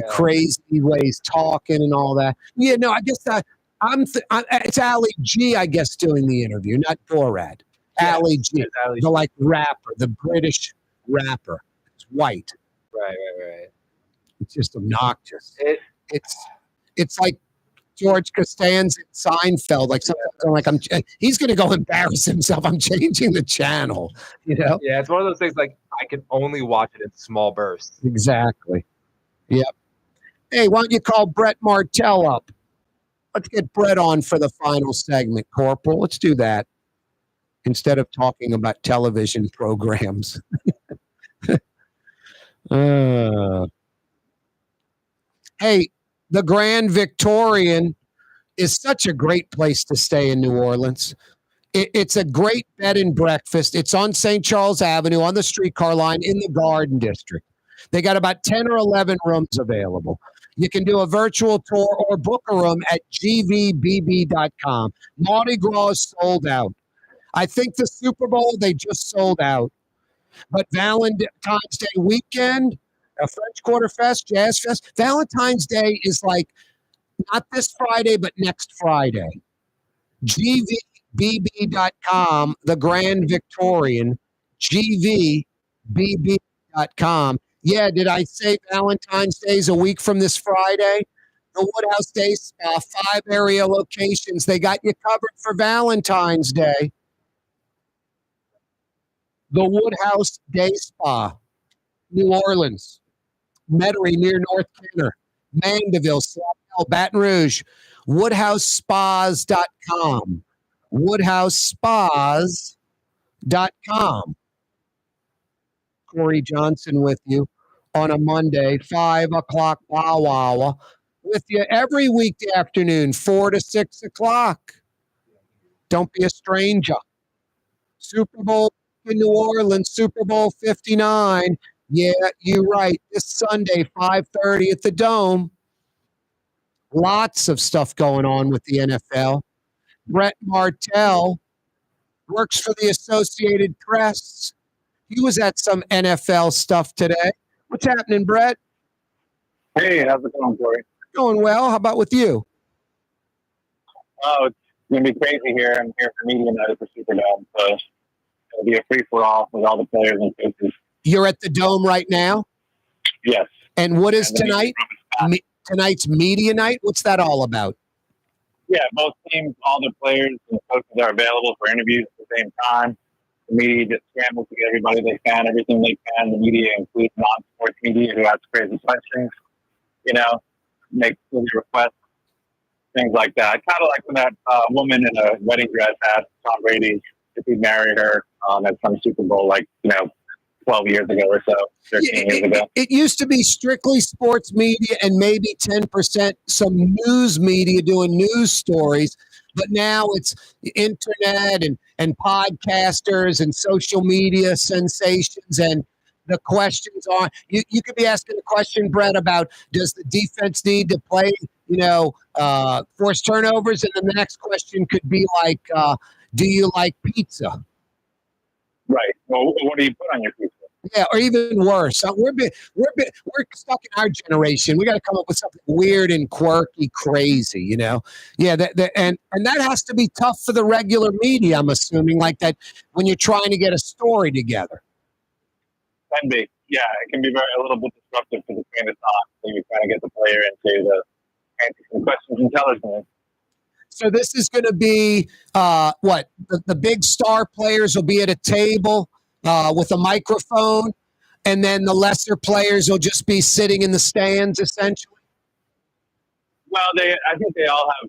crazy ways talking and all that. Yeah, no, I guess that it's Ali G, I guess, doing the interview, not Borat. Ali G, the like rapper, the British rapper. It's white. Right. It's just obnoxious. It's like George Costanza at Seinfeld. Like sometimes he's going to go embarrass himself. I'm changing the channel. Yeah, it's one of those things like I can only watch it in small bursts. Exactly. Yep. Hey, why don't you call Brett Martell up? Let's get Brett on for the final segment, Corporal. Let's do that instead of talking about television programs. Hey, the Grand Victorian is such a great place to stay in New Orleans. It's a great bed and breakfast. It's on St. Charles Avenue on the streetcar line in the Garden District. They got about 10 or 11 rooms available. You can do a virtual tour or book a room at gvbb.com. Mardi Gras is sold out. I think the Super Bowl, they just sold out. But Valentine's Day weekend, a French Quarter Fest, Jazz Fest, Valentine's Day is like not this Friday, but next Friday. GVBB.com, the Grand Victorian, GVBB.com. Yeah, did I say Valentine's Day is a week from this Friday? The Woodhouse Day Spa, 5 area locations. They got you covered for Valentine's Day. The Woodhouse Day Spa, New Orleans, Metairie near North Kenner, Mandeville, Slidell, Baton Rouge, WoodhouseSpas.com. WoodhouseSpas.com. Corey Johnson with you on a Monday, 5 o'clock power hour, with you every weekday afternoon, 4 to 6 o'clock. Don't be a stranger. Super Bowl in New Orleans, Super Bowl 59. Yeah, you're right. This Sunday, 5:30 at the Dome. Lots of stuff going on with the NFL. Brett Martell works for the Associated Press. He was at some NFL stuff today. What's happening, Brett? Hey, how's it going, Corey? Going well. How about with you? Oh, it's going to be crazy here. I'm here for media night at the Superdome, so it'll be a free-for-all with all the players and coaches. You're at the Dome right now? Yes. And what is tonight? Tonight's media night? What's that all about? Yeah, both teams, all their players and coaches are available for interviews at the same time. The media just scrambles to get everybody they can, everything they can. The media includes non-sports media who asks crazy questions, make silly requests, things like that. Kind of like when that woman in a wedding dress asked Tom Brady if he'd marry her at some Super Bowl, 12 years ago or so, 13 years ago. It used to be strictly sports media and maybe 10% some news media doing news stories. But now it's the internet and podcasters and social media sensations. And the questions are, you could be asking a question, Brett, about does the defense need to play, force turnovers? And then the next question could be like, do you like pizza? Right. Well, what do you put on your pizza? Yeah, or even worse. We're stuck in our generation. We got to come up with something weird and quirky, crazy. Yeah. And that has to be tough for the regular media. I'm assuming like that when you're trying to get a story together. Can be. Yeah, it can be a little bit disruptive to the train of thought. So you're trying to get the player into the answer some questions intelligently. So this is going to be the big star players will be at a table with a microphone, and then the lesser players will just be sitting in the stands, essentially. Well, I think they all have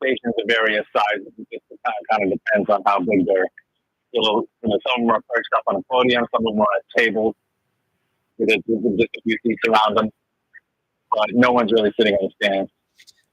stations of various sizes. It just kind of depends on how big they're. Some of them are perched up on a podium, some of them are at tables with just a few seats around them, but no one's really sitting in the stands.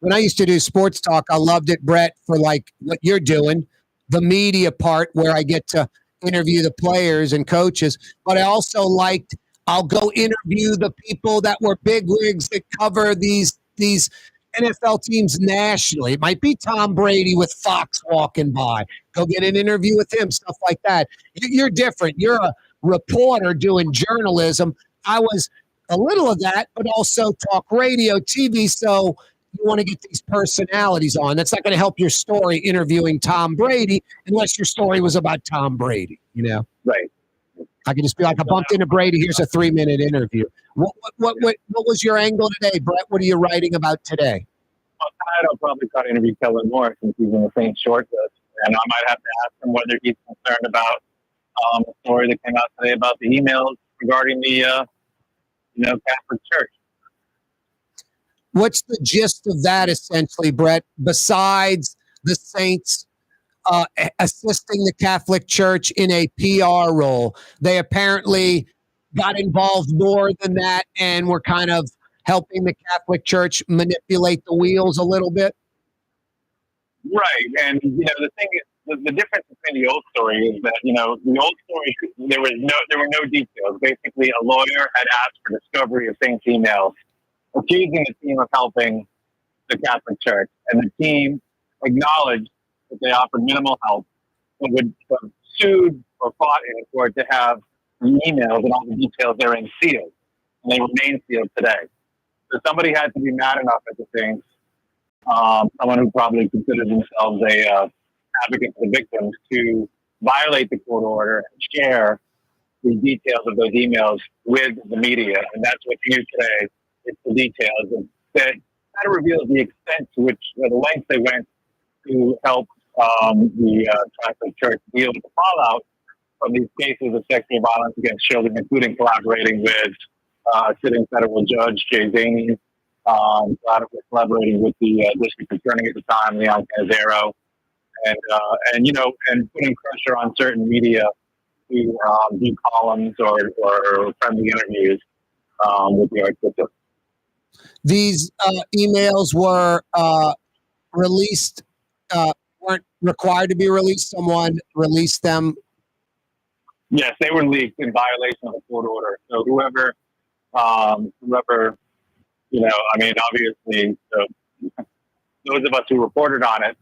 When I used to do sports talk, I loved it, Brett, for like what you're doing, the media part where I get to interview the players and coaches. But I also liked, I'll go interview the people that were bigwigs that cover these NFL teams nationally. It might be Tom Brady with Fox walking by. Go get an interview with him, stuff like that. You're different. You're a reporter doing journalism. I was a little of that, but also talk radio, TV. So you want to get these personalities on. That's not going to help your story interviewing Tom Brady unless your story was about Tom Brady, Right. I can just be like, I bumped into Brady. Here's a 3-minute interview. What was your angle today, Brett? What are you writing about today? Well, tonight I'll probably try to interview Kellen Moore since he's in the same short list. And I might have to ask him whether he's concerned about the story that came out today about the emails regarding the Catholic Church. What's the gist of that, essentially, Brett, besides the Saints assisting the Catholic Church in a PR role? They apparently got involved more than that and were kind of helping the Catholic Church manipulate the wheels a little bit? Right. And, the thing is, the difference between the old story is that, the old story, there were no details. Basically, a lawyer had asked for discovery of Saints emails, accusing the team of helping the Catholic Church. And the team acknowledged that they offered minimal help and would have sued or fought in court to have the emails and all the details therein sealed. And they remain sealed today. So somebody had to be mad enough at the things, someone who probably considers themselves a advocate for the victims, to violate the court order and share the details of those emails with the media. And that's what's new today. It's the details that kind of reveals the extent to which, the lengths they went to help the Catholic Church deal with the fallout from these cases of sexual violence against children, including collaborating with sitting federal judge Jay Zaney, collaborating with the district attorney at the time, Leon Canizero, and putting pressure on certain media to do columns or friendly interviews with the Archbishop. These emails were released, weren't required to be released. Someone released them. Yes, they were leaked in violation of the court order. So whoever, obviously, those of us who reported on it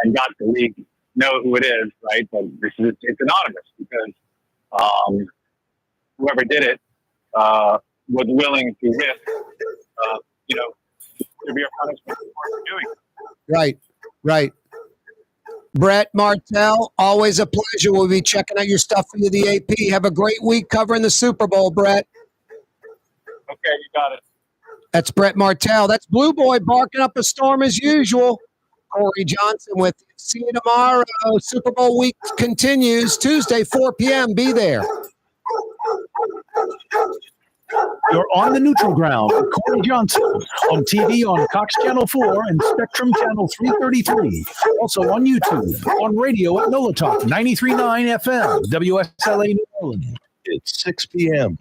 and got the leak know who it is, right? But it's anonymous because whoever did it was willing to risk, severe punishment for doing it. Right. Brett Martell, always a pleasure. We'll be checking out your stuff for you, the AP. Have a great week covering the Super Bowl, Brett. Okay, you got it. That's Brett Martell. That's Blue Boy barking up a storm as usual. Corey Johnson with you. See you tomorrow. Super Bowl week continues Tuesday, 4 p.m. Be there. You're on the neutral ground with Corey Johnson on TV on Cox Channel 4 and Spectrum Channel 333. Also on YouTube, on radio at NOLA Talk 93.9 FM, WSLA New Orleans. It's 6 p.m.